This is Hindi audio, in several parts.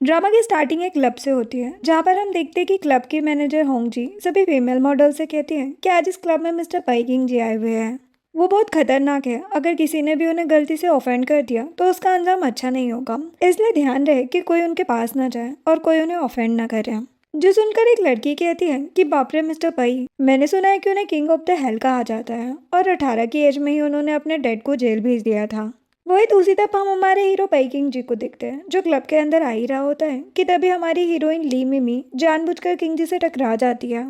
ड्रामा की स्टार्टिंग एक क्लब से होती है जहाँ पर हम देखते हैं कि क्लब की मैनेजर होंग जी सभी फीमेल मॉडल से कहती हैं कि आज इस क्लब में मिस्टर पाइकिंग जी आए हुए हैं। वो बहुत खतरनाक है, अगर किसी ने भी उन्हें गलती से ऑफेंड कर दिया तो उसका अंजाम अच्छा नहीं होगा, इसलिए ध्यान रहे कि कोई उनके पास ना जाए और कोई उन्हें ऑफेंड ना करे। जो सुनकर एक लड़की कहती है कि बाप रे मिस्टर पाई, मैंने सुना है कि उन्हें किंग ऑफ द हेल कहा जाता है और 18 की एज में ही उन्होंने अपने डैड को जेल भेज दिया था। वही दूसरी तरफ हम हमारे हीरो पाइकिंग जी को देखते हैं जो क्लब के अंदर आ ही रहा होता है कि तभी हमारी हीरोइन ली मिमी जानबूझकर किंग जी से टकरा जाती है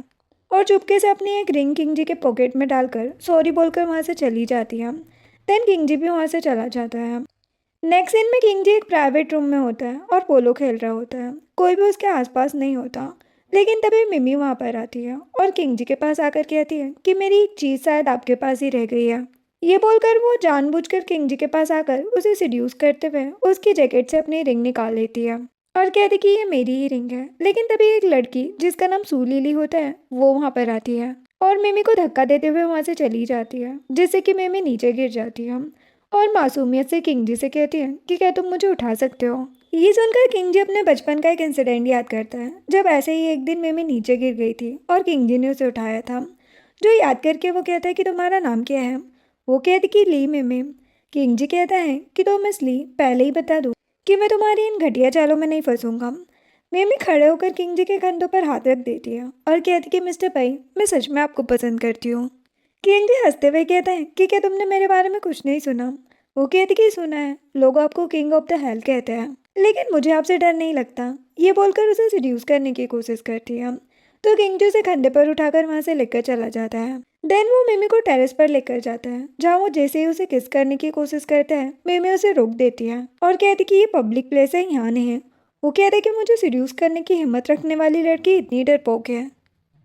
और चुपके से अपनी एक रिंग किंग जी के पॉकेट में डालकर सॉरी बोलकर वहां से चली जाती है। देन किंग जी भी वहां से चला जाता है। नेक्स्ट सीन में किंग जी एक प्राइवेट रूम में होता है और पोलो खेल रहा होता है, कोई भी उसके आसपास नहीं होता। लेकिन तभी मिमी वहां पर आती है और किंग जी के पास आकर कहती है कि मेरी एक चीज़ शायद आपके पास ही रह गई है। ये बोलकर वो जानबूझकर किंग जी के पास आकर उसे सिड्यूस करते हुए उसकी जैकेट से अपनी रिंग निकाल लेती है और कहती कि ये मेरी ही रिंग है। लेकिन तभी एक लड़की जिसका नाम सू लिली होता है वो वहां पर आती है और मिमी को धक्का देते हुए वहां से चली जाती है, जिससे कि मिमी नीचे गिर जाती है और मासूमियत से किंग जी से कहती है कि क्या तुम मुझे उठा सकते हो। ये सुनकर किंग जी अपने बचपन का एक इंसिडेंट याद करता है जब ऐसे ही एक दिन मिमी नीचे गिर गई थी और किंग जी ने उसे उठाया था। जो याद करके वो कहता है कि तुम्हारा नाम क्या है। वो कहती कि ली मिमी। किंग जी कहता है कि तो मिस ली, पहले ही बता दो कि मैं तुम्हारी इन घटिया चालों में नहीं फंसूंगा। मिमी खड़े होकर किंग जी के कंधों पर हाथ रख देती है और कहती कि मिस्टर पाई, मैं सच में आपको पसंद करती हूँ। किंग जी हंसते हुए कहता है कि क्या तुमने मेरे बारे में कुछ नहीं सुना। वो कहती कि सुना है, लोग आपको किंग ऑफ द हेल कहते हैं, लेकिन मुझे आपसे डर नहीं लगता। ये बोलकर उसे सिड्यूस करने की कोशिश करती है तो किंग जी उसे कंधे पर उठाकर वहां से लेकर चला जाता है। देन वो मिमी को टेरेस पर लेकर जाता है जहाँ वो जैसे ही उसे किस करने की कोशिश करता है मिमी उसे रोक देती है और कहती कि ये पब्लिक प्लेस है, यहाँ नहीं है। वो कहता है कि मुझे सिड्यूस करने की हिम्मत रखने वाली लड़की इतनी डरपोक है।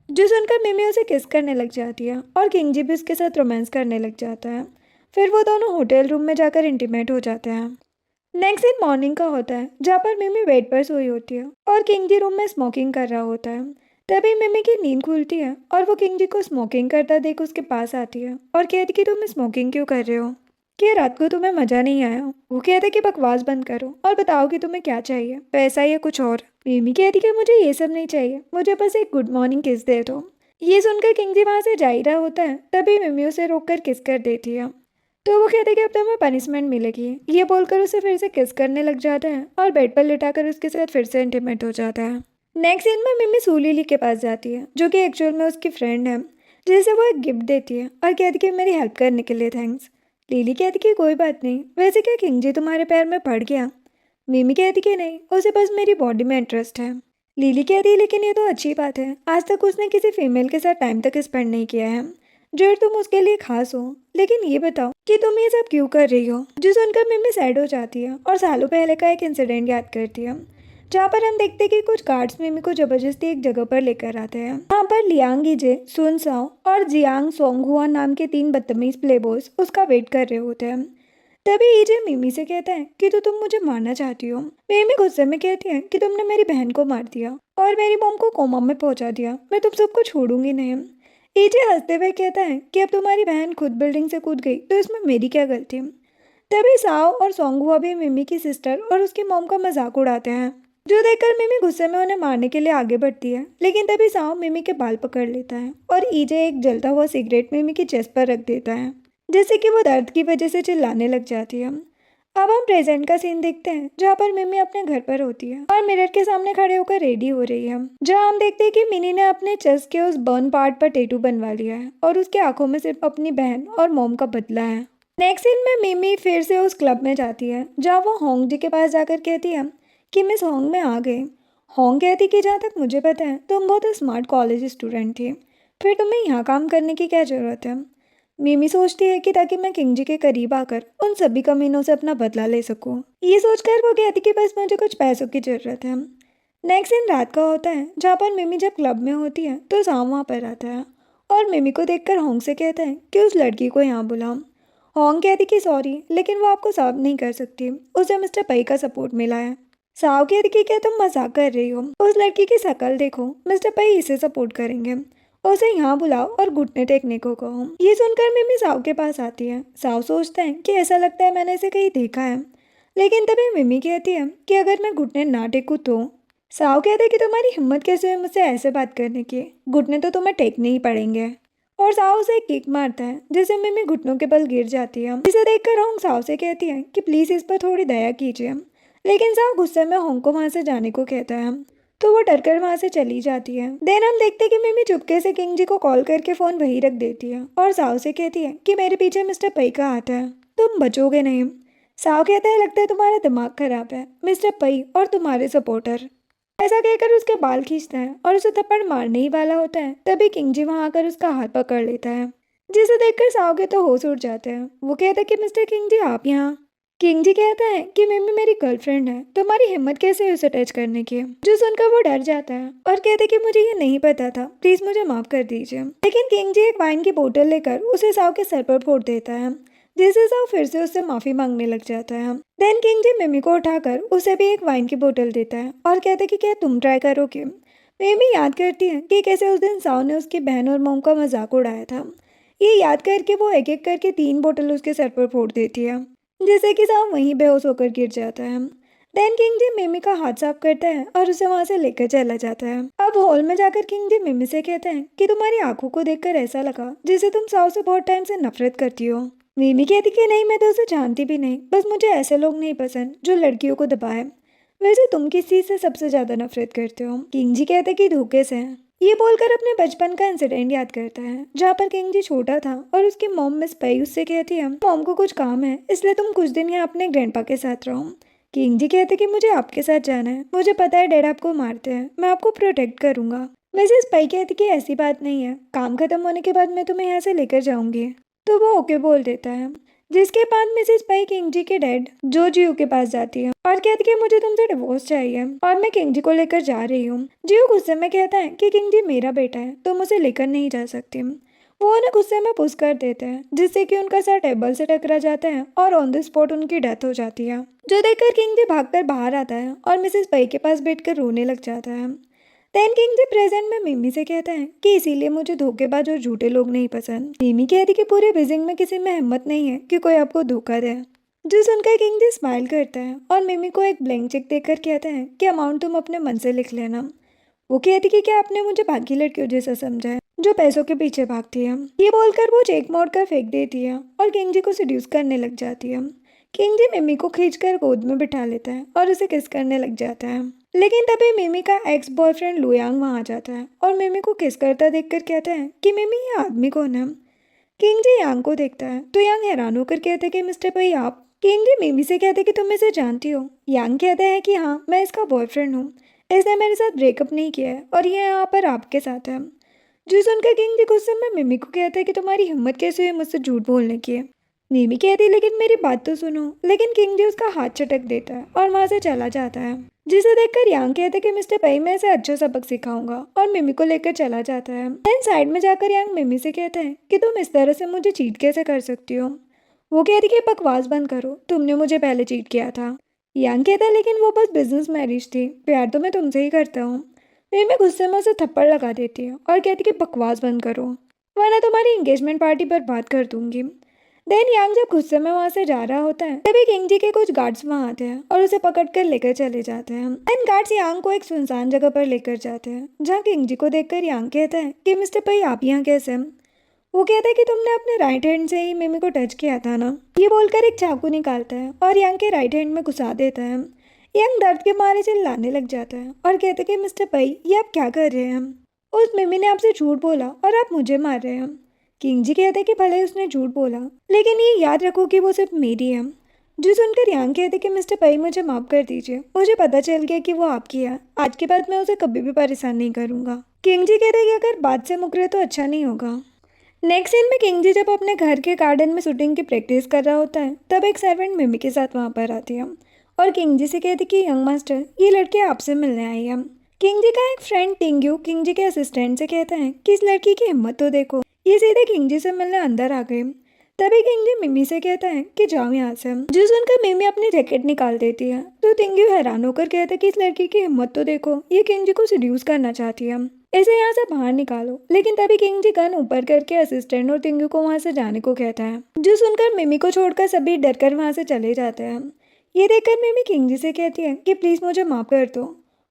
जो सुनकर मिमी उसे किस करने लग जाती है और किंग जी भी उसके साथ रोमांस करने लग जाता है। फिर वो दोनों होटल रूम में जाकर इंटीमेट हो जाते हैं। नेक्स्ट दिन मॉर्निंग का होता है जहाँ पर मिमी बेड पर सोई होती है और किंग जी रूम में स्मोकिंग कर रहा होता है। तभी मिमी की नींद खुलती है और वो किंग जी को स्मोकिंग करता देख उसके पास आती है और कहती कि तुम स्मोकिंग क्यों कर रहे हो, कि रात को तुम्हें मजा नहीं आया। वो कहते कि बकवास बंद करो और बताओ कि तुम्हें क्या चाहिए, पैसा या कुछ और। मिमी कहती कि मुझे ये सब नहीं चाहिए, मुझे बस एक गुड मॉर्निंग किस दे दो। ये सुनकर किंग जी वहां से जा ही रहा होता है तभी मिमी उसे रोक कर किस कर देती है। तो वो कहते कि अब तुम्हें पनिशमेंट मिलेगी। ये बोलकर उसे फिर से किस करने लग जाता है और बेड पर लिटाकर उसके साथ फिर से इंटीमेट हो जाता है। नेक्स्ट सीन में मिमी सूलीली के पास जाती है जो कि एक्चुअल में उसकी फ्रेंड है, जिसे वो एक गिफ्ट देती है और कहती कि मेरी हेल्प करने के लिए थैंक्स। लिली कहती कि कोई बात नहीं, वैसे क्या किंग जी तुम्हारे पैर में पड़ गया। मिमी कहती कि नहीं, उसे बस मेरी बॉडी में इंटरेस्ट है। लिली कहती लेकिन ये तो अच्छी बात है, आज तक उसने किसी फीमेल के साथ टाइम तक स्पेंड नहीं किया है जो तुम उसके लिए खास हो। लेकिन ये बताओ कि तुम ये सब क्यों कर रही हो। जो सुनकर मिमी सैड हो जाती है और सालों पहले का एक इंसिडेंट याद करती है जहाँ पर हम देखते हैं कि कुछ गार्ड्स मिमी को जबरदस्ती एक जगह पर लेकर आते हैं। वहाँ पर लियांग इजे, सुन साओ और जियांग सोंगहुआ नाम के 3 बदतमीज प्ले बॉयज उसका वेट कर रहे होते हैं। तभी इजे मिमी से कहता है कि तो तुम मुझे मारना चाहती हो। मिमी गुस्से में कहती है कि तुमने मेरी बहन को मार दिया और मेरी मॉम को कोमा में पहुंचा दिया, मैं तुम सबको छोड़ूंगी नहीं। ईजे हंसते हुए कहता है कि अब तुम्हारी बहन खुद बिल्डिंग से कूद गई तो इसमें मेरी क्या गलती। तभी साओ और सोंगहुआ भी मिमी की सिस्टर और उसकी मॉम का मजाक उड़ाते हैं, जो देखकर मिमी गुस्से में उन्हें मारने के लिए आगे बढ़ती है। लेकिन तभी साओ मिमी के बाल पकड़ लेता है और ईजे एक जलता हुआ सिगरेट मिमी की चेस्ट पर रख देता है, जिससे कि वो दर्द की वजह से चिल्लाने लग जाती है। अब हम प्रेजेंट का सीन देखते हैं जहाँ पर मिमी अपने घर पर होती है और मिरर के सामने खड़े होकर रेडी हो रही है, जहाँ हम देखते हैं कि मिनी ने अपने चेस्ट के उस बर्न पार्ट पर टैटू बनवा लिया है और उसके आंखों में सिर्फ अपनी बहन और मॉम का बदला है। नेक्स्ट सीन में मिमी फिर से उस क्लब में जाती है जहाँ वो होंग जी के पास जाकर कहती है कि मिस होंग में आ गए। होंग कहती कि जहाँ तक मुझे पता है तुम बहुत स्मार्ट कॉलेज स्टूडेंट थी, फिर तुम्हें यहाँ काम करने की क्या जरूरत है। मिमी सोचती है कि ताकि मैं किंग जी के करीब आकर उन सभी कमीनों से अपना बदला ले सकूं। ये सोचकर वो कहती कि बस मुझे कुछ पैसों की जरूरत है। नेक्स्ट दिन रात का होता है जहाँ पर मिमी जब क्लब में होती है तो साम वहाँ पर आता है और मिमी को देखकर होंग से कहता है कि उस लड़की को यहाँ बुलाओ। होंग कहती कि सॉरी, लेकिन वो आपको साफ नहीं कर सकती, उसे मिस्टर पई का सपोर्ट मिला है। साव कहती कि क्या तुम मजाक कर रही हो, उस लड़की की शक्ल देखो, मिस्टर पई इसे सपोर्ट करेंगे, उसे यहाँ बुलाओ और घुटने टेकने को कहो। ये सुनकर मिमी साव के पास आती है। साव सोचता है कि ऐसा लगता है मैंने इसे कहीं देखा है। लेकिन तभी मिमी कहती है कि अगर मैं घुटने ना टेकूं तो। साओ कहते हैं कि तुम्हारी हिम्मत कैसे हुई मुझसे ऐसे बात करने की, घुटने तो तुम्हें टेकने ही पड़ेंगे। और साओ उसे एक किक मारता है जिससे मिमी घुटनों के बल गिर जाती है। जिसे देखकर होंग साओ से कहती है कि प्लीज इस पर थोड़ी दया कीजिए, लेकिन साओ गुस्से में होंग को वहां से जाने को कहता है तो वो डरकर वहां से चली जाती है। देन हम देखते हैं कि मिमी चुपके से किंग जी को कॉल करके फोन वहीं रख देती है और साओ से कहती है कि मेरे पीछे मिस्टर पई का हाथ है, तुम बचोगे नहीं। साओ कहता है लगता है तुम्हारा दिमाग खराब है, मिस्टर पई और तुम्हारे सपोर्टर। ऐसा कहकर उसके बाल खींचता है और उसे थप्पड़ मारने ही वाला होता है तभी किंग जी वहां आकर उसका हाथ पकड़ लेता है, जिसे देखकर साओ के तो होश उड़ जाते हैं। वो कहता है कि मिस्टर किंग जी आप यहाँ। किंग जी कहता है कि मिमी मेरी गर्लफ्रेंड है, तुम्हारी हिम्मत कैसे है उसे टच करने की। जो सुनकर वो डर जाता है और कहते कि मुझे ये नहीं पता था, प्लीज मुझे माफ कर दीजिए। लेकिन किंग जी एक वाइन की बोतल लेकर उसे साओ के सर पर फोड़ देता है, जिससे साओ फिर से उससे माफी मांगने लग जाता है। देन किंग जी मिमी को उठाकर उसे भी एक वाइन की बोतल देता है और कहते कि क्या तुम ट्राई करोगे। मिमी याद करती है कि कैसे उस दिन साओ ने उसकी बहन और मोम का मजाक उड़ाया था। ये याद करके वो एक एक करके 3 बोतल उसके सर पर फोड़ देती है, जिससे कि साओ वहीं बेहोश होकर गिर जाता है। देन किंग जी मिमी का हाथ साफ करता है और उसे वहां से लेकर चला जाता है। अब हॉल में जाकर किंग जी मिमी से कहते हैं कि तुम्हारी आंखों को देखकर ऐसा लगा जैसे तुम साओ से बहुत टाइम से नफरत करती हो। मिमी कहती कि नहीं, मैं तो उसे जानती भी नहीं, बस मुझे ऐसे लोग नहीं पसंद जो लड़कियों को दबाए। वैसे तुम किस चीज से सबसे ज्यादा नफरत करते हो। किंग जी कहते कि धोखे से। ये बोलकर अपने बचपन का इंसिडेंट याद करता है जहाँ पर किंग जी छोटा था और उसकी मॉम मिस पई उससे कहती है मॉम को कुछ काम है इसलिए तुम कुछ दिन यहाँ अपने ग्रैंडपा के साथ रहो। किंग जी कहते कि मुझे आपके साथ जाना है, मुझे पता है डैड आपको मारते हैं, मैं आपको प्रोटेक्ट करूंगा। मिसेस पई कहती कि ऐसी बात नहीं है, काम खत्म होने के बाद मैं तुम्हें यहाँ से लेकर जाऊंगी। तो वो ओके बोल देता है, जिसके बाद मिसेस पई किंग जी के डैड जो जियो के पास जाती है और कहती है मुझे तुमसे डिवोर्स चाहिए और मैं किंग जी को लेकर जा रही हूँ। जियो गुस्से में कहता है कि किंग जी मेरा बेटा है, तुम उसे लेकर नहीं जा सकती। वो उन्हें गुस्से में पुश कर देते हैं जिससे कि उनका सर टेबल से टकरा जाता है और ऑन द स्पॉट उनकी डेथ हो जाती है। जो देखकर किंग जी भागकर बाहर आता है और मिसेस पई के पास बैठकर रोने लग जाता है। देन किंग जी प्रेजेंट में मिमी से कहता है कि इसीलिए मुझे धोखेबाज और झूठे लोग नहीं पसंद। मिमी कहती कि पूरे बिजिंग में किसी में हिम्मत नहीं है कि कोई आपको धोखा दे। जो सुनकर किंग जी स्माइल करता है और मिमी को एक ब्लैंक चेक देकर कहता है कि अमाउंट तुम अपने मन से लिख लेना। वो कहती कि क्या आपने मुझे बाकी लड़कियों जैसा समझा है जो पैसों के पीछे भागती है। ये बोलकर वो चेक मोड़कर फेंक देती है और किंग जी को सेड्यूस करने लग जाती है। किंग जी मिमी को खींचकर गोद में बिठा लेता है और उसे किस करने लग जाता है। लेकिन तभी मिमी का एक्स बॉयफ्रेंड लुयांग वहां आ जाता है और मिमी को किस करता देखकर कहता है कि मिमी ये आदमी कौन है। किंग जी यांग को देखता है तो यांग हैरान होकर कहते कि मिस्टर भाई आप। किंग जी मिमी से कहते कि तुम इसे जानती हो। यांग कहता है कि हाँ, मैं इसका बॉयफ्रेंड हूँ, इसने मेरे साथ ब्रेकअप नहीं किया है और ये यहाँ पर आपके साथ है। जो सुनकर किंग जी गुस्से में मिमी को कहता है कि तुम्हारी हिम्मत कैसे हुई मुझसे झूठ बोलने की। मिमी कहती लेकिन मेरी बात तो सुनो। लेकिन किंग जी उसका हाथ चटक देता है और वहां से चला जाता है, जिसे देखकर यांग कहते कि मिस्टर पई मैं इसे अच्छा सबक सिखाऊंगा और मिमी को लेकर चला जाता है। देन साइड में जाकर यांग मिमी से कहता है कि तुम इस तरह से मुझे चीट कैसे कर सकती हो। वो कहती कि बकवास बंद करो, तुमने मुझे पहले चीट किया था। यांग कहता है लेकिन वो बस बिजनेस मैरिज थी, प्यार तो मैं तुमसे ही करता हूँ। मिमी गुस्से में उसे थप्पड़ लगा देती है और कहती कि बकवास बंद करो वरना तुम्हारी एंगेजमेंट पार्टी पर बात कर दूंगी। देन यांग जब गुस्से में वहां से जा रहा होता है तभी किंग जी के कुछ गार्ड्स वहां आते हैं और उसे पकड़कर लेकर चले जाते हैं। देन गार्ड्स यांग को एक सुनसान जगह पर लेकर जाते हैं जहाँ किंग जी को देखकर यांग कहता है कि मिस्टर पई आप यहाँ कैसे। वो कहता है कि तुमने अपने राइट हैंड से ही मिमी को टच किया था ना। ये बोलकर एक चाकू निकालता है और यांग के राइट हैंड में घुसा देता है। यांग दर्द के मारे चिल्लाने लग जाता है और कहते कि मिस्टर पई ये आप क्या कर रहे हैं, उस मिमी ने आपसे झूठ बोला और आप मुझे मार रहे हैं। किंग जी कहते कि भले उसने झूठ बोला लेकिन ये याद रखो कि वो सिर्फ मेरी है। जो सुनकर यांग कहते कि मिस्टर पई मुझे माफ कर दीजिए, मुझे पता चल गया कि वो आपकी है, आज के बाद मैं उसे कभी भी परेशान नहीं करूंगा। किंग जी कहते कि अगर बात से मुकरे तो अच्छा नहीं होगा। नेक्स्ट सीन में किंग जी जब अपने घर के गार्डन में शूटिंग की प्रैक्टिस कर रहा होता है तब एक सर्वेंट मिमी के साथ वहां पर आती है और किंग जी से कहती कि यंग मास्टर ये लड़की आपसे मिलने आई है। किंग जी का एक फ्रेंड टिंग्यू किंग जी के असिस्टेंट से कहता है कि इस लड़की की हिम्मत तो देखो, ये सीधे किंग जी से मिलने अंदर आ गई। तभी किंग जी मिमी से कहता है कि जाओ यहाँ से। जो सुनकर मिमी अपनी जैकेट निकाल देती है तो टिंग्यू हैरान होकर कहता है कि इस लड़की की हिम्मत तो देखो, ये किंग जी को सेड्यूस करना चाहती है, इसे यहाँ से बाहर निकालो। लेकिन तभी किंग जी गन ऊपर करके असिस्टेंट और टिंग्यू को वहां से जाने को कहता है। जो सुनकर मिमी को छोड़कर सभी डरकर वहां से चले जाते हैं। ये देखकर मिमी किंगजी से कहती है कि प्लीज़ मुझे माफ़ कर दो।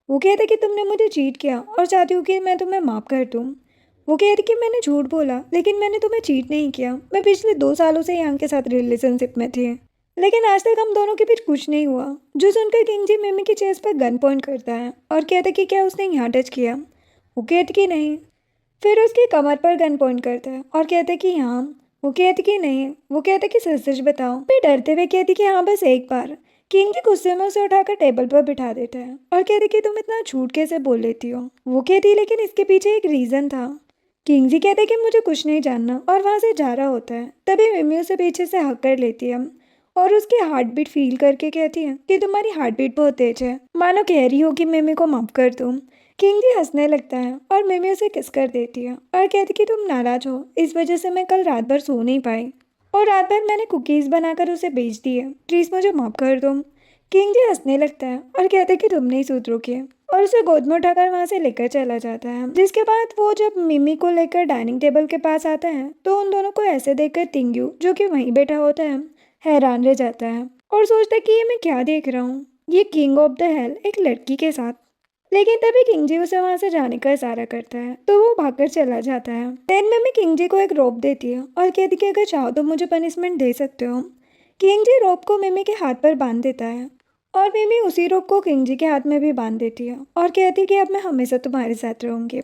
वो कहते कि तुमने मुझे चीट किया और चाहती हूँ कि मैं तुम्हें माफ़ कर दूँ। वो कहती कि मैंने झूठ बोला, लेकिन मैंने तुम्हें चीट नहीं किया। मैं पिछले 2 सालों से यांग के साथ रिलेशनशिप में थी, लेकिन आज तक हम दोनों के बीच कुछ नहीं हुआ। जो सुनकर किंगजी मिमी की चेस्ट पर गन पॉइंट करता है और कहता कि क्या उसने यहाँ टच किया। वो कहती कि नहीं। फिर उसकी कमर पर गन पॉइंट करता है और कहते कि हाँ। वो कहती कि नहीं। वो कहते कि सच सच बताओ। फिर डरते हुए कहती कि हाँ बस एक बार। किंग गुस्से में उसे उठाकर टेबल पर बिठा देता है और कहते कि तुम इतना झूठ कैसे बोल लेती हो। वो कहती लेकिन इसके पीछे एक रीज़न था। किंग जी कहते कि मुझे कुछ नहीं जानना और वहाँ से जा रहा होता है। तभी मिमी उसे पीछे से हक कर लेती है और उसकी हार्ट बीट फील करके कहती है कि तुम्हारी हार्ट बीट बहुत तेज है, मानो कह रही हो कि मिमी को माफ़ कर दूँ। किंग जी हंसने लगता है और मिमी उसे किस कर देती है और कहती कि तुम नाराज हो, इस वजह से मैं कल रात भर सो नहीं पाई और रात भर मैंने कुकीज़ बनाकर उसे बेच दी है, प्लीज़ मुझे माफ़ कर दो। किंग जी हंसने लगता है और कहते कि तुम नहीं सुधरोगे और उसे गोद में उठाकर वहाँ से लेकर चला जाता है। जिसके बाद वो जब मिमी को लेकर डाइनिंग टेबल के पास आता है तो उन दोनों को ऐसे देखकर तिंगयू, जो कि वहीं बैठा होता है, हैरान रह जाता है और सोचता है कि ये मैं क्या देख रहा हूँ, ये किंग ऑफ द हेल एक लड़की के साथ। लेकिन तभी किंगजी उसे वहां से जाने का इशारा करता है तो वो भागकर चला जाता है। देन में किंगजी को एक रोप देती है और कहती कि अगर चाहो तो मुझे पनिशमेंट दे सकते हो। किंगजी रोप को मिमी के हाथ पर बांध देता है और मिमी उसी रोप को किंगजी के हाथ में भी बांध देती है और कहती कि अब मैं हमेशा तुम्हारे साथ रहूंगी।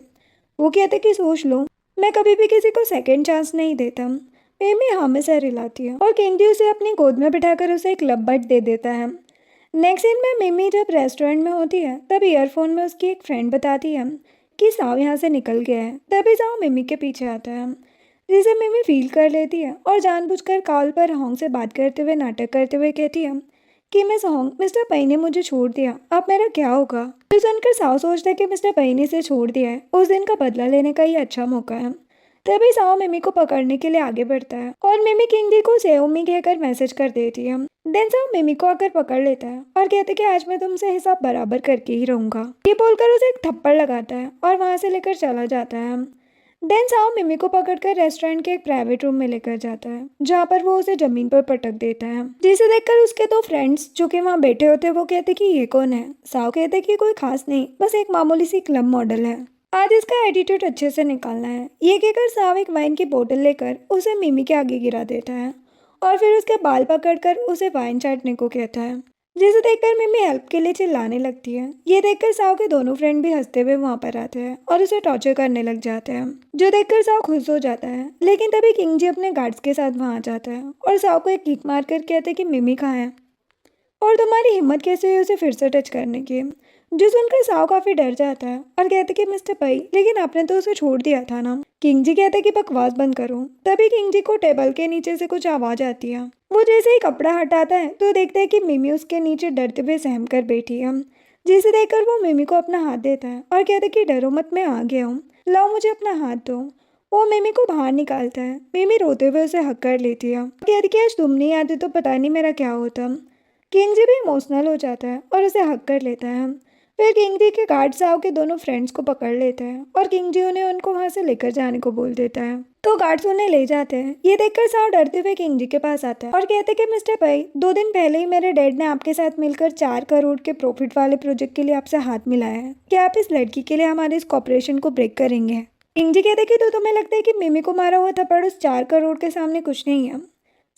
वो कहते कि सोच लो, मैं कभी भी किसी को सेकेंड चांस नहीं देता। मिमी हमेशा रिलाती है और किंगजी उसे अपनी गोद में बिठाकर उसे एक लब्बट दे देता है। नेक्स्ट सीन में मिमी जब रेस्टोरेंट में होती है तब ईयरफोन में उसकी एक फ्रेंड बताती है कि साव यहाँ से निकल गया है। तभी साव मिमी के पीछे आता है, जिसे मिमी फील कर लेती है और जानबूझकर कॉल पर होंग से बात करते हुए नाटक करते हुए कहती है कि मिस होंग, मिस्टर पई ने मुझे छोड़ दिया, अब मेरा क्या होगा। तो सुनकर साव सोचता है कि मिस्टर पई ने इसे छोड़ दिया है, उस दिन का बदला लेने का ये अच्छा मौका है। तभी साव मिमी को पकड़ने के लिए आगे बढ़ता है और मिमी किंगडी को सेओमी कहकर मैसेज कर देती है। देन साव मिमी को आकर पकड़ लेता है और कहते कि आज मैं तुमसे हिसाब बराबर करके ही रहूंगा। ये बोलकर उसे एक थप्पड़ लगाता है और वहां से लेकर चला जाता है। देन साव मिमी को पकड़कर रेस्टोरेंट के एक प्राइवेट रूम में लेकर जाता है जहाँ पर वो उसे जमीन पर पटक देता है, जिसे देखकर उसके 2 फ्रेंड्स जो कि वहाँ बैठे होते हैं वो कहते कि ये कौन है। साव कहते कि कोई खास नहीं, बस एक मामूली सी क्लब मॉडल है, आज इसका एटीट्यूड अच्छे से निकालना है। ये कहकर साव एक वाइन की बोतल लेकर उसे मिमी के आगे गिरा देता है और फिर उसके बाल पकड़कर उसे वाइन चाटने को कहता है, जिसे देखकर मिमी हेल्प के लिए चिल्लाने लगती है। ये देखकर साव के दोनों फ्रेंड भी हंसते हुए वहां पर आते हैं और उसे टॉर्चर करने लग जाते हैं, जो देखकर साव खुश हो जाता है। लेकिन तभी किंग जी अपने गार्ड्स के साथ वहां आ जाता है और साव को एक किक मारकर कहते हैं कि मिमी कहाँ है और तुम्हारी हिम्मत कैसे हुई उसे फिर से टच करने की। जो सुनकर साव काफी डर जाता है और कहते कि मिस्टर पई, लेकिन आपने तो उसे छोड़ दिया था ना। किंग जी कहते कि बकवास बंद करो। तभी किंग जी को टेबल के नीचे से कुछ आवाज आती है। वो जैसे ही कपड़ा हटाता है तो देखते हैं कि मिमी उसके नीचे डरते हुए सहम कर बैठी है, जिसे देखकर वो मिमी को अपना हाथ देता है और कहते कि डरो मत, मैं आ गया हूँ, लाओ मुझे अपना हाथ दो। वो मिमी को बाहर निकालता है। मिमी रोते हुए उसे हक कर लेती है, कहती कि आज तुम नहीं आते तो पता नहीं मेरा क्या होता। किंग जी भी इमोशनल हो जाता है और उसे हक कर लेता है। फिर किंग जी के गार्ड साव के दोनों फ्रेंड्स को पकड़ लेते हैं और किंग जी उन्हें उनको वहां से लेकर जाने को बोल देता है, तो गार्ड्स उन्हें ले जाते हैं। ये देखकर साव डरते हुए किंग जी के पास आता है और कहते कि मिस्टर पई, 2 दिन पहले ही मेरे डैड ने आपके साथ मिलकर 4 करोड़ के प्रॉफिट वाले प्रोजेक्ट के लिए आपसे हाथ मिलाया है। क्या आप इस लड़की के लिए हमारे इस कॉपरेशन को ब्रेक करेंगे। किंग जी कहते कि तो तुम्हें लगता है कि मिमी को मारा हुआ थप्पड़ उस 4 करोड़ के सामने कुछ नहीं है।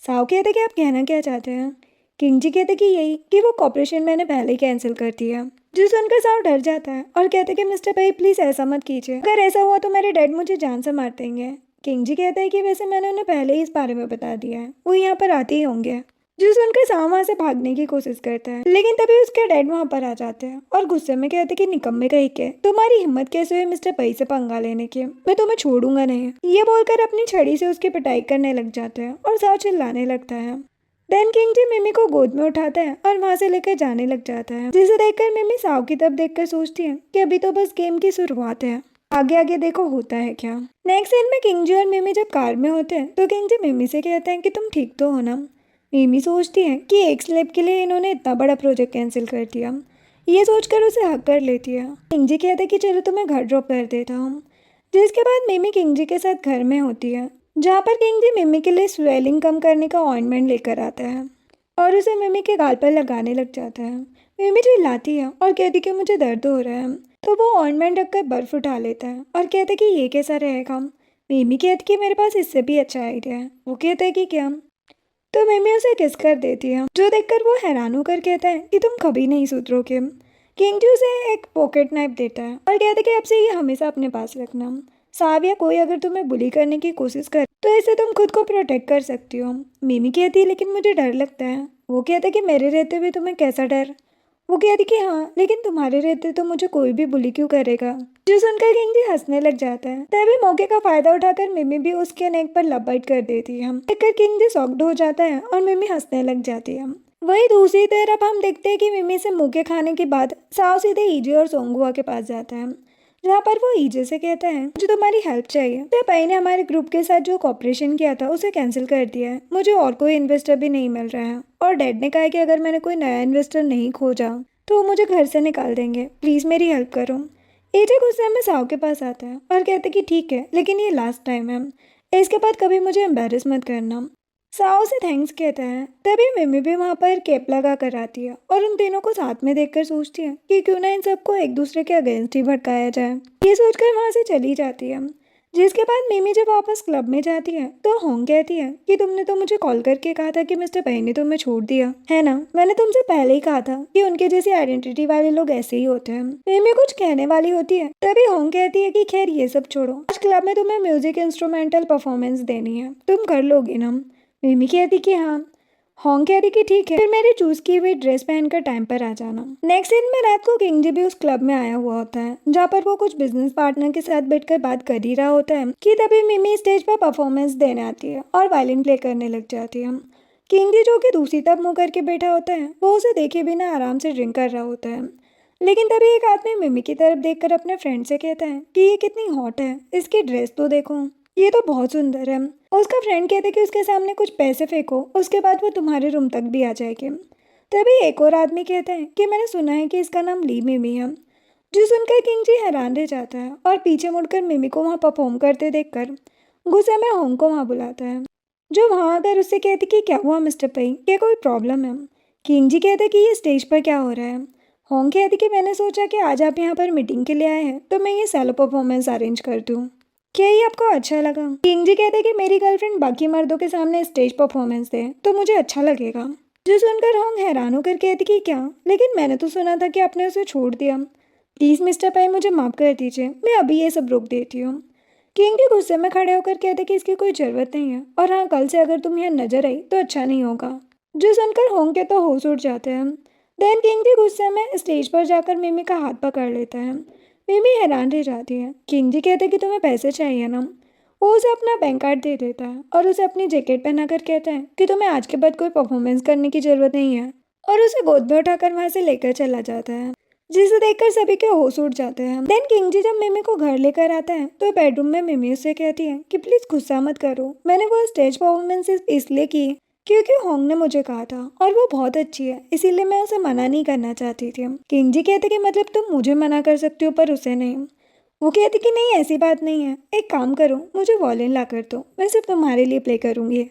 साव कहते कि आप कहना क्या चाहते हैं। किंग जी कहते कि यही कि वो कॉपरेशन मैंने पहले ही कैंसिल कर दिया। जो सुनकर साव डर जाता है और कहते कि मिस्टर भाई प्लीज ऐसा मत कीजिए, अगर ऐसा हुआ तो मेरे डैड मुझे जान से मार देंगे। किंग जी कहते हैं कि वैसे मैंने उन्हें पहले ही इस बारे में बता दिया है, वो यहाँ पर आते ही होंगे। जो सुनकर साव वहाँ से भागने की कोशिश करता है, लेकिन तभी उसके डैड वहाँ पर आ जाते हैं और गुस्से में कहते कि निकम्मे कहीं के, तुम्हारी हिम्मत कैसे हुई मिस्टर पई से पंगा लेने की, मैं तुम्हें छोड़ूंगा नहीं। ये बोलकर अपनी छड़ी से उसकी पिटाई करने लग जाते हैं और साव चिल्लाने लगता है। देन किंग जी मिमी को गोद में उठाता है और वहां से लेकर जाने लग जाता है, जिसे देखकर मिमी साव की तरफ देखकर सोचती है कि अभी तो बस गेम की शुरुआत है, आगे आगे देखो होता है क्या। नेक्स्ट सीन में किंग जी और मिमी जब कार में होते हैं तो किंग जी मिमी से कहते हैं कि तुम ठीक तो हो ना। मिमी सोचती है कि एक स्लेब के लिए इन्होंने इतना बड़ा प्रोजेक्ट कैंसिल कर दिया। ये सोचकर उसे हक कर लेती है। किंग जी कहते हैं कि चलो तुम्हें घर ड्रॉप कर देता हूँ। जिसके बाद मिमी किंग जी के साथ घर में होती है, जहाँ पर किंग जी मिमी के लिए स्वेलिंग कम करने का ऑइंटमेंट लेकर आता है। और उसे मिमी के गाल पर लगाने लग जाता है। मिमी चिल्लाती है और कहती कि मुझे दर्द हो रहा है। तो वो ऑइंटमेंट रखकर बर्फ उठा लेता है और कहता है कि ये कैसा रहेगा। मिमी कहती कि मेरे पास इससे भी अच्छा आइडिया है। वो कहता है कि क्या। तो मिमी उसे किस कर देती है, जो देखकर वो हैरान होकर कहता है कि तुम कभी नहीं सुधरोगे। किंगजी उसे एक पॉकेट नाइफ देता है और कहता है कि अब से ये हमेशा अपने पास रखना। साहब या कोई अगर तुम्हें बुली करने की कोशिश करे तो इससे तुम खुद को प्रोटेक्ट कर सकती हो। मिमी कहती है लेकिन मुझे डर लगता है। वो कहता है कि मेरे रहते हुए तुम्हें कैसा डर। वो कहती कि हाँ, लेकिन तुम्हारे रहते तो मुझे कोई भी बुली क्यों करेगा। जो सुनकर किंगजी हंसने लग जाता है। तभी मौके का फायदा उठाकर मिमी भी उसके नेक पर लपट कर देती है। देखकर किंगजी शॉक्ड हो जाता है और मिमी हंसने लग जाती है। वही दूसरी तरफ हम देखते हैं कि मिमी से मुँह के खाने के बाद साव सीधे ईजे और सोंगुआ के पास जाता है, जहाँ पर वो ईजे से कहता है मुझे तुम्हारी हेल्प चाहिए। तो भाई ने हमारे ग्रुप के साथ जो कॉपरेशन किया था उसे कैंसिल कर दिया है। मुझे और कोई इन्वेस्टर भी नहीं मिल रहा है और डैड ने कहा है कि अगर मैंने कोई नया इन्वेस्टर नहीं खोजा तो वो मुझे घर से निकाल देंगे। प्लीज़ मेरी हेल्प करो। ईजे गुस्से में साव के पास आता है और कहता है कि ठीक है, लेकिन ये लास्ट टाइम है, इसके बाद कभी मुझे एम्बेरस मत करना। साओ से थैंक्स कहता है। तभी मिमी भी वहाँ पर कैप लगा कर आती है और उन तीनों को साथ में देखकर सोचती है कि क्यों ना इन सबको एक दूसरे के अगेंस्ट ही भड़काया जाए। ये सोचकर वहाँ से चली जाती है। जिसके बाद मिमी जब वापस क्लब में जाती है तो होंग कहती है कि तुमने तो मुझे कॉल करके कहा था कि मिस्टर पै ने तुम्हें छोड़ दिया है ना। मैंने तुमसे पहले ही कहा था कि उनके जैसी आइडेंटिटी वाले लोग ऐसे ही होते हैं। मिमी कुछ कहने वाली होती है, तभी होंग कहती है कि खैर ये सब छोड़ो, आज क्लब में तुम्हें म्यूजिक इंस्ट्रूमेंटल परफॉर्मेंस देनी है, तुम कर लोगी ना। मिमी कहती कि हाँ। होंग कहती कि ठीक है, फिर मेरी चूज की हुई ड्रेस पहनकर टाइम पर आ जाना। नेक्स्ट दिन में रात को किंगजी भी उस क्लब में आया हुआ होता है, जहाँ पर वो कुछ बिजनेस पार्टनर के साथ बैठकर बात कर ही रहा होता है कि तभी मिमी स्टेज पर परफॉर्मेंस देने आती है और वायलिन प्ले करने लग जाती है। किंगजी जो कि दूसरी तरफ मुंह करके बैठा होता है, वो उसे देखे बिना आराम से ड्रिंक कर रहा होता है। लेकिन तभी एक आदमी मिमी की तरफ देखकर अपने फ्रेंड से कहता है कि ये कितनी हॉट है, इसकी ड्रेस तो देखो, ये तो बहुत सुंदर है। उसका फ्रेंड कहता है कि उसके सामने कुछ पैसे फेंको, उसके बाद वो तुम्हारे रूम तक भी आ जाएगी। तभी एक और आदमी कहता है कि मैंने सुना है कि इसका नाम ली मिमी है। जो सुनकर किंगजी हैरान रह जाता है और पीछे मुड़कर मिमी को वहाँ परफॉर्म करते देखकर गुस्से में होंग को वहाँ बुलाता है, जो वहाँ आकर उससे कहती कि क्या हुआ मिस्टर पई, क्या कोई प्रॉब्लम है। किंगजी कहता है कि ये स्टेज पर क्या हो रहा है। होंग कहती कि मैंने सोचा कि आज आप यहाँ पर मीटिंग के लिए आए हैं तो मैं ये सैलो परफॉर्मेंस अरेंज कर दूँ, क्या ये आपको अच्छा लगा। किंगजी कहते हैं कि मेरी गर्लफ्रेंड बाकी मर्दों के सामने स्टेज परफॉर्मेंस दे तो मुझे अच्छा लगेगा। जो सुनकर होंग हैरान होकर कहती कि क्या, लेकिन मैंने तो सुना था कि आपने उसे छोड़ दिया। प्लीज़ मिस्टर पाई मुझे माफ़ कर दीजिए, मैं अभी ये सब रोक देती हूँ। किंगजी गुस्से में खड़े होकर कहते कि इसकी कोई ज़रूरत नहीं है, और हाँ, कल से अगर तुम यहाँ नजर आई तो अच्छा नहीं होगा। जो सुनकर होंग के तो होश उड़ जाते हैं। देन किंगजी गुस्से में स्टेज पर जाकर मिमी का हाथ पकड़ लेता है। मिमी हैरान रह जाती है। किंगजी कहते कि तुम्हें पैसे चाहिए ना। वो उसे अपना बैंक कार्ड दे देता है और उसे अपनी जैकेट पहनाकर कहता है कि तुम्हें आज के बाद कोई परफॉर्मेंस करने की जरूरत नहीं है, और उसे गोद में उठाकर वहाँ से लेकर चला जाता है, जिसे देखकर सभी के होश उड़ जाते हैं। देन किंगजी जब मिमी को घर लेकर आता है तो बेडरूम में मिमी उससे कहती है कि प्लीज गुस्सा मत करो, मैंने वो स्टेज परफॉर्मेंस इसलिए की क्योंकि होंग ने मुझे कहा था और वो बहुत अच्छी है, इसीलिए मैं उसे मना नहीं करना चाहती थी। किंगजी कहते कि मतलब तुम मुझे मना कर सकती हो पर उसे नहीं। वो कहती कि नहीं, ऐसी बात नहीं है, एक काम करो, मुझे वॉलिन ला कर दो, मैं सिर्फ तुम्हारे लिए प्ले करूँगी।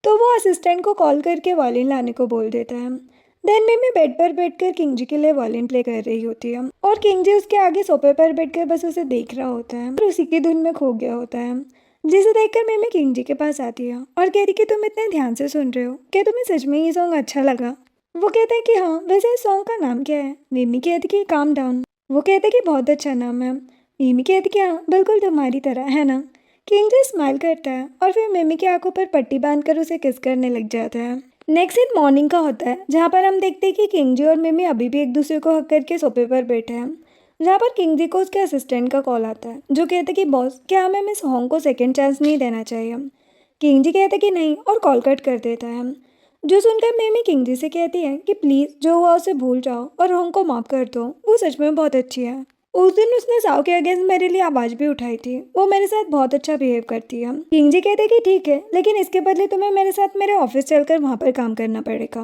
तो वो असिस्टेंट को कॉल करके वॉलिन लाने को बोल देता है। देन मिमी बेड पर बैठकर किंगजी के लिए वॉलिन प्ले कर रही होती है और किंगजी उसके आगे सोफे पर बैठकर बस उसे देख रहा होता है और उसी की धुन में खो गया होता है, जिसे देखकर मिमी किंगजी के पास आती है और कहती कि तुम इतने ध्यान से सुन रहे हो, क्या तुम्हें सच में ये सॉन्ग अच्छा लगा। वो कहता है कि हाँ, वैसे इस सॉन्ग का नाम क्या है। मिमी कहती कि काम डाउन। वो कहते कि बहुत अच्छा नाम है। मिमी कहती कि हाँ, बिल्कुल तुम्हारी तरह, है ना। किंगजी स्माइल करता है और फिर मिमी की आंखों पर पट्टी बांधकर उसे किस करने लग जाता है। नेक्स्ट दिन मॉर्निंग का होता है, जहाँ पर हम देखते हैं कि किंगजी और मिमी अभी भी एक दूसरे को हक करके सोफे पर बैठे हैं, जहाँ पर किंगजी को उसके असिस्टेंट का कॉल आता है, जो कहते कि बॉस, क्या हमें मिस होंग को सेकंड चांस नहीं देना चाहिए। किंगजी कहते कि नहीं और कॉल कट कर देता है। जो सुनकर मिमी किंगजी से कहती है कि प्लीज़ जो हुआ उसे भूल जाओ और होंग को माफ़ कर दो, वो सच में बहुत अच्छी है। उस दिन उसने साओ के अगेंस्ट मेरे लिए आवाज़ भी उठाई थी, वो मेरे साथ बहुत अच्छा बिहेव करती है। किंगजी कहते कि ठीक है, लेकिन इसके बदले तुम्हें मेरे साथ मेरे ऑफिस चलकर वहाँ पर काम करना पड़ेगा।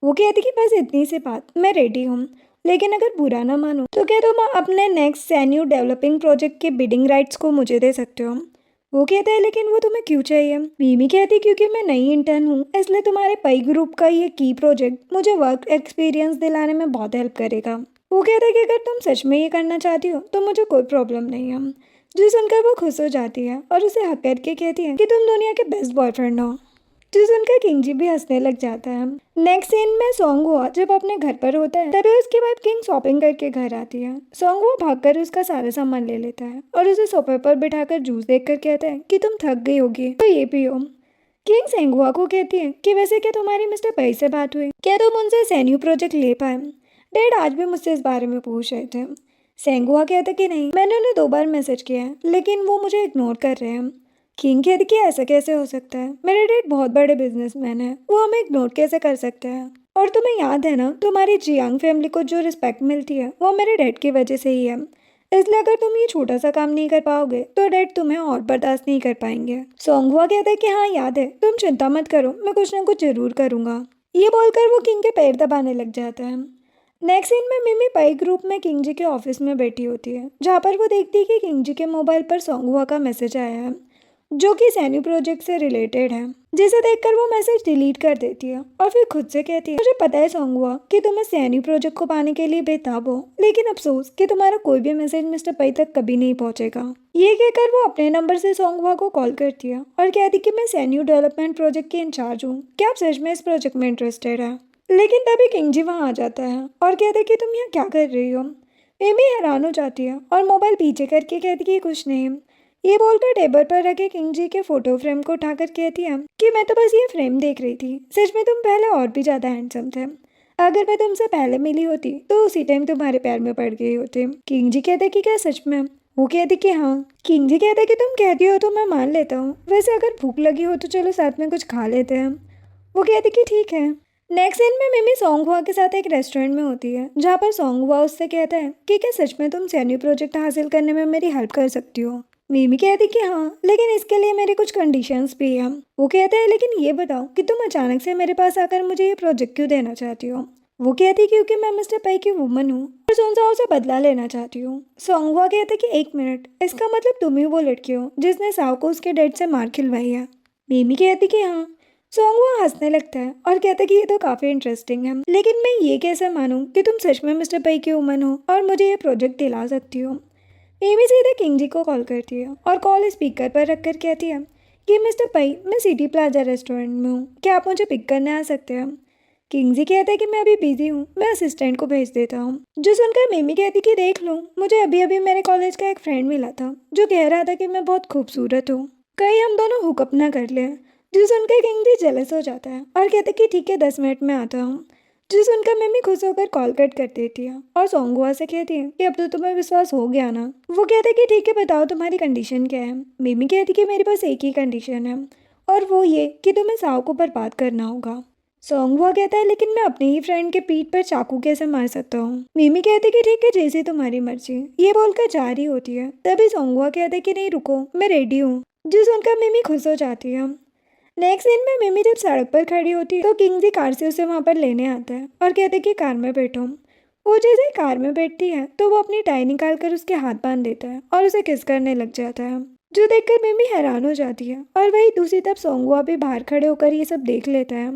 वो कहती कि बस इतनी सी बात, मैं रेडी हूँ, लेकिन अगर बुरा ना मानो तो क्या तुम अपने नेक्स्ट सैन्यू डेवलपिंग प्रोजेक्ट के बिडिंग राइट्स को मुझे दे सकते हो। वो कहता है लेकिन वो तुम्हें क्यों चाहिए? मिमी कहती क्योंकि मैं नई इंटर्न हूँ, इसलिए तुम्हारे पई ग्रुप का ये की प्रोजेक्ट मुझे वर्क एक्सपीरियंस दिलाने में बहुत हेल्प करेगा। वो कहता है कि अगर तुम सच में ये करना चाहती हो तो मुझे कोई प्रॉब्लम नहीं है। जो सुनकर वो खुश हो जाती है और उसे हक करके कहती है कि तुम दुनिया के बेस्ट बॉयफ्रेंड हो। जो सुनकर किंगजी भी हंसने लग जाता है। नेक्स्ट सीन में सोंगहुआ जब अपने घर पर होता है तभी उसके बाद किंग शॉपिंग करके घर आती है। सोंगहुआ भागकर उसका सारा सामान ले लेता है और उसे सोफे पर बिठाकर जूस देकर कहता है कि तुम थक गई होगी तो ये पियो। किंग सेंगहुआ को कहती है कि वैसे क्या तुम्हारी मिस्टर पई से बात हुई? क्या तुम उनसे सैन्यू प्रोजेक्ट ले पाए? डैड आज भी मुझसे इस बारे में पूछ रहे थे। सेंगहुआ कहता कि नहीं, मैंने उन्हें 2 बार मैसेज किया है लेकिन वो मुझे इग्नोर कर रहे हैं। किंग कहती कि ऐसा कैसे हो सकता है? मेरे डैड बहुत बड़े बिजनेसमैन हैं, वो हमें इग्नोर कैसे कर सकते हैं? और तुम्हें याद है ना, तुम्हारी जियांग फैमिली को जो रिस्पेक्ट मिलती है वो मेरे डैड की वजह से ही है। इसलिए अगर तुम ये छोटा सा काम नहीं कर पाओगे तो डैड तुम्हें और बर्दाश्त नहीं कर पाएंगे। सोंगहुआ कहता है कि हाँ याद है, तुम चिंता मत करो, मैं कुछ ना कुछ जरूर करूंगा। ये बोलकर वो किंग के पैर दबाने लग जाता है। नेक्स्ट सीन में मिमी पई ग्रुप में किंगजी के ऑफिस में बैठी होती है, जहाँ पर वो देखती है कि किंगजी के मोबाइल पर सोंगहुआ का मैसेज आया है जो कि सैन्यू प्रोजेक्ट से रिलेटेड है, जिसे देखकर वो मैसेज डिलीट कर देती है और फिर खुद से कहती है मुझे पता है सोंगहुआ कि तुम्हें सैन्यू प्रोजेक्ट को पाने के लिए बेताब हो, लेकिन अफसोस कि तुम्हारा कोई भी मैसेज मिस्टर पई तक कभी नहीं पहुंचेगा। ये कहकर वो अपने नंबर से सोंगहुआ को कॉल करती है और कहती कि मैं सैन्यू डेवलपमेंट प्रोजेक्ट के इंचार्ज हूँ, क्या आप सच में इस प्रोजेक्ट में इंटरेस्टेड है? लेकिन तभी किंगजी वहाँ आ जाता है और कहते कि तुम यहाँ क्या कर रही हो? मिमी हैरान हो जाती है और मोबाइल पीछे करके कहती कि कुछ नहीं। ये बोलकर टेबल पर रखे किंगजी के फोटो फ्रेम को उठाकर कहती है कि मैं तो बस ये फ्रेम देख रही थी, सच में तुम पहले और भी ज्यादा हैंडसम थे। अगर मैं तुमसे पहले मिली होती तो उसी टाइम तुम्हारे प्यार में पड़ गई होती। किंगजी कहते कि क्या सच में? वो कहती कि हाँ। किंगजी कहते कि तुम कहती हो तो मैं मान लेता हूँ, वैसे अगर भूख लगी हो तो चलो साथ में कुछ खा लेते हैं। वो कहती कि ठीक है। नेक्स्ट सीन में मिमी सोंगहुआ के साथ एक रेस्टोरेंट में होती है, जहाँ पर सोंगहुआ उससे कहता है कि क्या सच में तुम सैन्यू प्रोजेक्ट हासिल करने में मेरी हेल्प कर सकती हो? मिमी कहती कि हाँ, लेकिन इसके लिए मेरे कुछ कंडीशंस भी हैं। वो कहता है लेकिन ये बताओ कि तुम अचानक से मेरे पास आकर मुझे ये प्रोजेक्ट क्यों देना चाहती हो? वो कहती क्योंकि मैं मिस्टर पई की वुमन हूँ और सोंगहुआ से बदला लेना चाहती हूँ। सोंगहुआ कहता कि 1 मिनट, इसका मतलब तुम ही वो लड़की हो जिसने साओ को उसके डैड से मार खिलवाई है? मिमी कहती कि हाँ। सोंगहुआ हंसने लगता है और कहता है कि ये तो काफी इंटरेस्टिंग है, लेकिन मैं ये कैसे मानूं कि तुम सच में मिस्टर पई की वुमन हो और मुझे ये प्रोजेक्ट दिला सकती हो? मिमी सीधे किंगजी को कॉल करती है और कॉल स्पीकर पर रखकर कहती है कि मिस्टर पई, मैं सिटी प्लाजा रेस्टोरेंट में हूँ, क्या आप मुझे पिक करने आ सकते हैं? किंगजी कहता है कि मैं अभी बिजी हूँ, मैं असिस्टेंट को भेज देता हूँ। जो सुनकर मिमी कहती कि देख लो, मुझे अभी अभी मेरे कॉलेज का एक फ्रेंड मिला था जो कह रहा था कि मैं बहुत खूबसूरत हूँ, कहीं हम दोनों हुकअप ना कर लें। जो सुनकर किंगजी जेलस हो जाता है और कहता है कि ठीक है 10 मिनट में आता हूँ। जो सुनकर मिमी खुश होकर कॉल कट कर देती है और सोंगहुआ से कहती है कि अब तो तुम्हें विश्वास हो गया ना? वो कहते कि ठीक है बताओ तुम्हारी कंडीशन क्या है? मिमी कहती कि मेरे पास एक ही कंडीशन है और वो ये कि तुम्हें साओ को बर्बाद करना होगा। सोंगहुआ कहता है लेकिन मैं अपने ही फ्रेंड के पीठ पर चाकू कैसे मार सकता हूँ? मिमी कहती कि ठीक है जैसी तुम्हारी मर्जी। ये बोलकर जा रही होती है, तभी सोंगहुआ कहता है कि नहीं रुको, मैं रेडी हूँ। जो सुनकर मिमी खुश हो जाती है। नेक्स्ट सीन में मिमी जब सड़क पर खड़ी होती है तो किंगजी कार से उसे वहां पर लेने आता है और कहते हैं कि कार में बैठो। वो जैसे कार में बैठती है तो वो अपनी टाई निकाल कर उसके हाथ बांध देता है और उसे किस करने लग जाता है, जो देखकर मिमी हैरान हो जाती है। और वही दूसरी तरफ सोंगहुआ भी बाहर खड़े होकर ये सब देख लेता है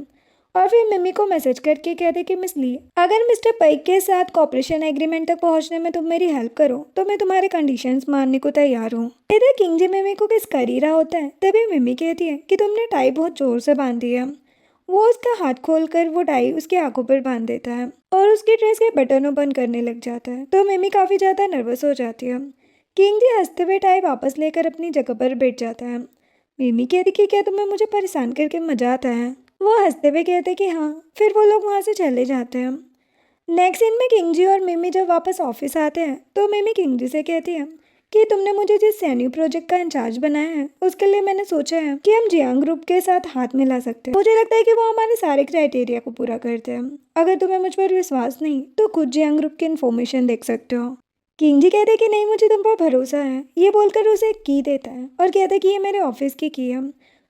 और फिर मिमी को मैसेज करके कहते कि मिस ली, अगर मिस्टर पई के साथ कॉपरेशन एग्रीमेंट तक पहुंचने में तुम मेरी हेल्प करो तो मैं तुम्हारे कंडीशंस मानने को तैयार हूँ। इधर किंगजी मिमी को किस कर ही रहा होता है, तभी मिमी कहती है कि तुमने टाई बहुत जोर से बांधी है। वो उसका हाथ खोलकर वो टाई उसकी आंखों पर बांध देता है और उसकी ड्रेस के बटन ओपन करने लग जाता है, तो मिमी काफी ज्यादा नर्वस हो जाती है। किंगजी हंसते हुए टाई वापस लेकर अपनी जगह पर बैठ जाता है। मिमी कहती कि क्या तुम्हें मुझे परेशान करके मजा आता है? वो हंसते हुए कहते कि हाँ। फिर वो लोग वहाँ से चले जाते हैं। नेक्स्ट सीन में किंगजी और मिमी जब वापस ऑफिस आते हैं तो मिमी किंगजी से कहती है कि तुमने मुझे जिस सैन्यू प्रोजेक्ट का इंचार्ज बनाया है उसके लिए मैंने सोचा है कि हम जियांग ग्रुप के साथ हाथ मिला सकते हैं। मुझे लगता है कि वो हमारे सारे क्राइटेरिया को पूरा करते हैं। अगर तुम्हें मुझ पर विश्वास नहीं तो खुद जियांग ग्रुप की इन्फॉर्मेशन देख सकते हो। किंगजी कहते कि नहीं, मुझे तुम पर भरोसा है। ये बोलकर उसे एक की देता है और कहता है कि ये मेरे ऑफिस की है,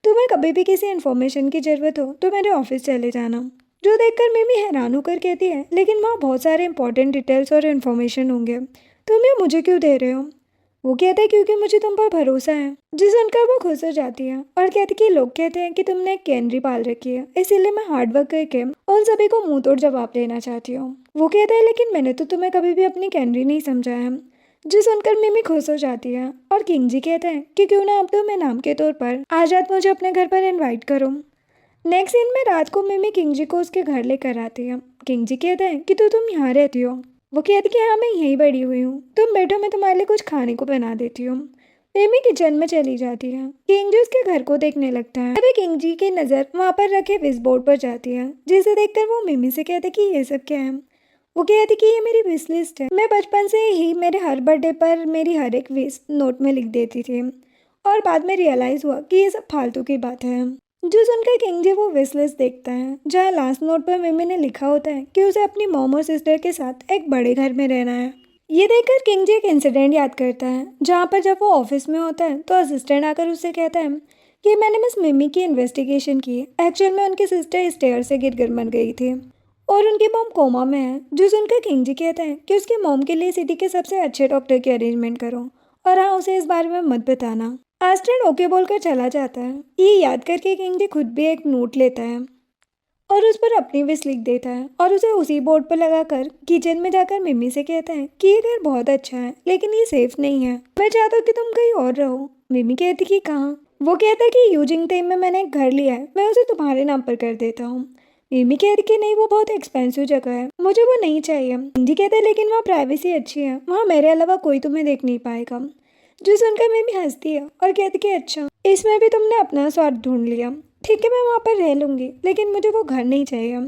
तुम्हें कभी भी किसी इन्फॉर्मेशन की जरूरत हो तो मेरे ऑफिस चले जाना। जो देखकर मिमी हैरान होकर कहती है लेकिन वहाँ बहुत सारे इंपॉर्टेंट डिटेल्स और इन्फॉर्मेशन होंगे, तुम ये मुझे क्यों दे रहे हो? वो कहता है क्योंकि मुझे तुम पर भरोसा है। जी सुनकर वो खुश हो जाती है और कहती कि लोग कहते हैं कि तुमने एक कैनरी पाल रखी है, इसीलिए मैं हार्ड वर्क करके उन सभी को मुंह तोड़ जवाब देना चाहती हूँ। वो कहता है लेकिन मैंने तो तुम्हें कभी भी अपनी कैनरी नहीं समझा है। जी सुनकर मिमी खुश हो जाती है और किंग जी कहते हैं कि क्यों ना अब तो मैं नाम के तौर पर आज रात मुझे अपने घर पर इन्वाइट करो। नेक्स्ट सीन में रात को मिमी किंग जी को उसके घर लेकर आती है। किंग जी कहते हैं कि तुम यहाँ रहती हो। वो कहती कि हाँ मैं यहीं बड़ी हुई हूँ, तुम बैठो मैं तुम्हारे लिए कुछ खाने को बना देती हूँ। मिमी किचन में चली जाती है। किंग जी उसके घर को देखने लगता है। तभी किंग जी की नज़र वहाँ पर रखे विश बोर्ड पर जाती है, जिसे देखकर वो मिमी से कहते कि ये सब क्या है। वो कहती कि ये मेरी विश लिस्ट है, मैं बचपन से ही मेरे हर बर्थडे पर मेरी हर एक विश नोट में लिख देती थी और बाद में रियलाइज़ हुआ कि ये सब फालतू की बात है। जो सुनकर किंग जी वो विश लिस्ट देखता है जहाँ लास्ट नोट पर मिमी ने लिखा होता है कि उसे अपनी मॉम और सिस्टर के साथ एक बड़े घर में रहना है। ये देखकर किंग जी एक इंसिडेंट याद करता है जहाँ पर जब वो ऑफिस में होता है तो असिस्टेंट आकर उससे कहता है कि मैंने मिस मिमी की इन्वेस्टिगेशन की, एक्चुअल में उनकी सिस्टर स्टेयर से गिरकर मर गई थी और उनकी मॉम कोमा में है। जो सुनकर किंग जी कहते हैं कि उसकी मॉम के लिए सिटी के सबसे अच्छे डॉक्टर की अरेंजमेंट करो और हाँ उसे इस बारे में मत बताना। एस्ट्रेंड ओके बोलकर चला जाता है। ये याद करके किंग जी खुद भी एक नोट लेता है और उस पर अपनी विश लिख देता है और उसे उसी बोर्ड पर लगाकर किचन में जाकर मिमी से कहता है कि ये घर बहुत अच्छा है लेकिन ये सेफ नहीं है, मैं चाहता हूँ कि तुम कहीं और रहो। मिमी कहती कि कहाँ। वो कहता है कि यूजिंग तेम में मैंने एक घर लिया है, मैं उसे तुम्हारे नाम पर कर देता हूँ। मिमी कहती कि नहीं वो बहुत एक्सपेंसिव जगह है, मुझे वो नहीं चाहिए। किंग कहते हैं लेकिन वहाँ प्राइवेसी अच्छी है, वहाँ मेरे अलावा कोई तुम्हें देख नहीं पाएगा। जो सुनकर मिमी हंसती है और कहती कि अच्छा इसमें भी तुमने अपना स्वार्थ ढूंढ लिया, ठीक है मैं वहाँ पर रह लूँगी लेकिन मुझे वो घर नहीं चाहिए।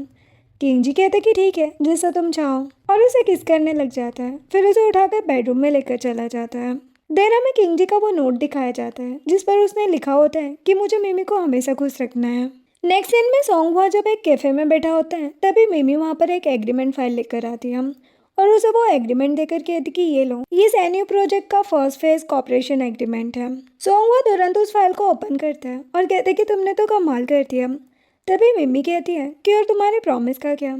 किंग जी कहते कि ठीक है जैसा तुम चाहो और उसे किस करने लग जाता है, फिर उसे उठाकर बेडरूम में लेकर चला जाता है। देर में किंग जी का वो नोट दिखाया जाता है जिस पर उसने लिखा होता है कि मुझे मिमी को हमेशा खुश रखना है। नेक्स्ट सीन में सॉन्ग हुआ जब एक कैफे में बैठा होता है तभी मिमी वहाँ पर एक एग्रीमेंट फाइल लेकर आती है और उसे वो एग्रीमेंट देकर कहती कि ये लो, ये सैन्यू प्रोजेक्ट का फर्स्ट फेज कॉपरेशन एग्रीमेंट है। सॉन्ग वो तुरंत उस फाइल को ओपन करता है और कहते कि तुमने तो कमाल कर दिया। तभी मिमी कहती है कि और तुम्हारे प्रॉमिस का क्या।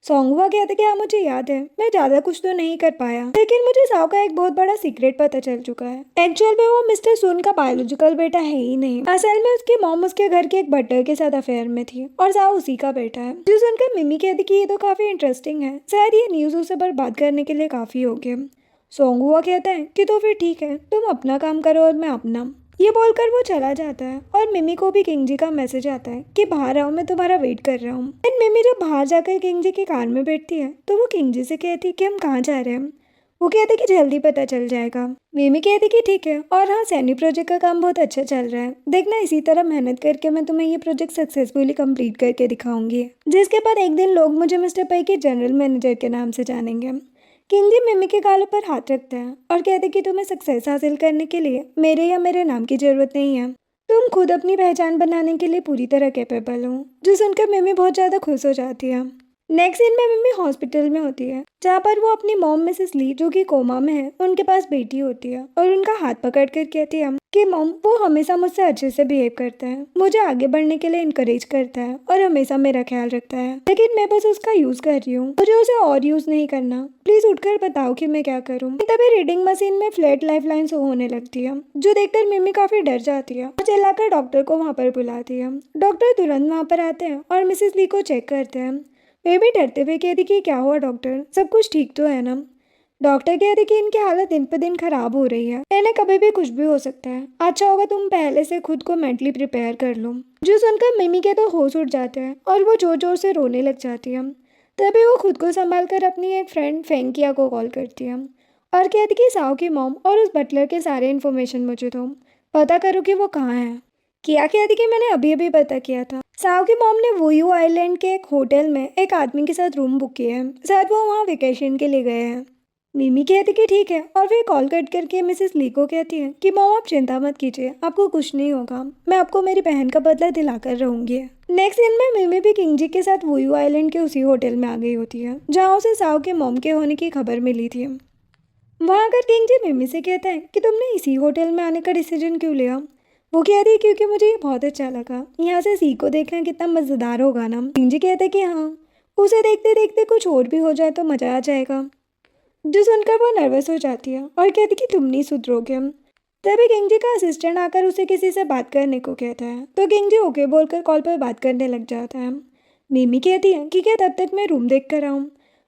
सॉन्ग हुआ कहते कि हाँ मुझे याद है, मैं ज़्यादा कुछ तो नहीं कर पाया लेकिन मुझे साव का एक बहुत बड़ा सीक्रेट पता चल चुका है। एक्चुअल में वो मिस्टर सुन का बायोलॉजिकल बेटा है ही नहीं, असल में उसकी मॉम उसके घर के एक बटर के साथ अफेयर में थी और साव उसी का बेटा है। जो सुनकर मिमी कहती कि ये तो काफ़ी इंटरेस्टिंग है, शायद ये न्यूज़ उसे पर बात करने के लिए काफ़ी हो गया। सॉन्ग हुआ कहता है कि तो फिर ठीक है तुम अपना काम करो और मैं अपना। ये बोलकर वो चला जाता है और मिमी को भी किंग जी का मैसेज आता है कि बाहर आओ मैं तुम्हारा वेट कर रहा हूँ। लेकिन मिमी जब बाहर जाकर किंग जी की कार में बैठती है तो वो किंग जी से कहती है कि हम कहाँ जा रहे हैं। वो कहते कि जल्दी पता चल जाएगा। मिमी कहती कि ठीक है और हाँ सैनी प्रोजेक्ट का काम बहुत अच्छा चल रहा है, देखना इसी तरह मेहनत करके मैं तुम्हें ये प्रोजेक्ट सक्सेसफुली कंप्लीट करके दिखाऊंगी, जिसके बाद एक दिन लोग मुझे मिस्टर पै के जनरल मैनेजर के नाम से जानेंगे। किंग जी मिमी के गालों पर हाथ रखता है और कहते कि तुम्हें सक्सेस हासिल करने के लिए मेरे या मेरे नाम की जरूरत नहीं है, तुम खुद अपनी पहचान बनाने के लिए पूरी तरह कैपेबल हो। जो सुनकर मिमी बहुत ज़्यादा खुश हो जाती है। नेक्स्ट सीन में मिमी हॉस्पिटल में होती है जहाँ पर वो अपनी मॉम मिसेस ली जो कि कोमा में है उनके पास बेटी होती है और उनका हाथ पकड़ कर कहती है कि मॉम वो हमेशा मुझसे अच्छे से बिहेव करता है, मुझे आगे बढ़ने के लिए इनकरेज करता है और हमेशा मेरा ख्याल रखता है, लेकिन मैं बस उसका यूज कर रही हूँ, मुझे उसे और यूज नहीं करना, प्लीज उठकर बताओ कि मैं क्या करूँ। तभी रीडिंग मशीन में फ्लैट लाइफ लाइन शो होने लगती है जो देखकर मिमी काफी डर जाती है और चिल्लाकर डॉक्टर को वहाँ पर बुलाती है। डॉक्टर तुरंत वहाँ पर आते हैं और मिसेस ली को चेक करते हैं। वे भी डरते हुए कहती कि क्या हुआ डॉक्टर, सब कुछ ठीक तो है ना। डॉक्टर कहते कि इनकी हालत दिन पर दिन खराब हो रही है, इन्हें कभी भी कुछ भी हो सकता है, अच्छा होगा तुम पहले से खुद को मेंटली प्रिपेयर कर लो। जो सुनकर मिमी के तो होश उठ जाते हैं और वो जोर जोर से रोने लग जाती है। तभी वो खुद को संभाल कर अपनी एक फ्रेंड फेंकिया को कॉल करती है और कहती कि साव की मॉम और उस बटलर के सारे इन्फॉर्मेशन मुझे दो, पता करो कि वो कहाँ है। किया कहती कि मैंने अभी अभी पता किया था, साव की मॉम ने वोयू आइलैंड के एक होटल में एक आदमी के साथ रूम बुक किया है, शायद वो वहाँ वेकेशन के लिए गए हैं। मिमी कहती कि ठीक है और फिर कॉल कट करके मिसेस ली को कहती है कि मॉम आप चिंता मत कीजिए, आपको कुछ नहीं होगा, मैं आपको मेरी बहन का बदला दिलाकर रहूंगी। नेक्स्ट दिन में मिमी भी किंग जी के साथ वोयू आइलैंड के उसी होटल में आ गई होती है जहाँ उसे साव के मॉम के होने की खबर मिली थी। वहाँ आकर किंग जी मिमी से कहता है कि तुमने इसी होटल में आने का डिसीजन क्यों लिया। वो कहती है क्योंकि मुझे ये बहुत अच्छा लगा, यहाँ से सी को देखना कितना मज़ेदार होगा ना। किंग जी कहते हैं कि हाँ, उसे देखते देखते कुछ और भी हो जाए तो मज़ा आ जाएगा। जो सुनकर वो नर्वस हो जाती है और कहती कि तुम नहीं सुधरोगे। तभी किंग जी का असिस्टेंट आकर उसे किसी से बात करने को कहता है तो किंग जी ओके बोलकर कॉल पर बात करने लग जाता है। मिमी कहती है कि क्या तब तक मैं रूम देख कर आऊँ,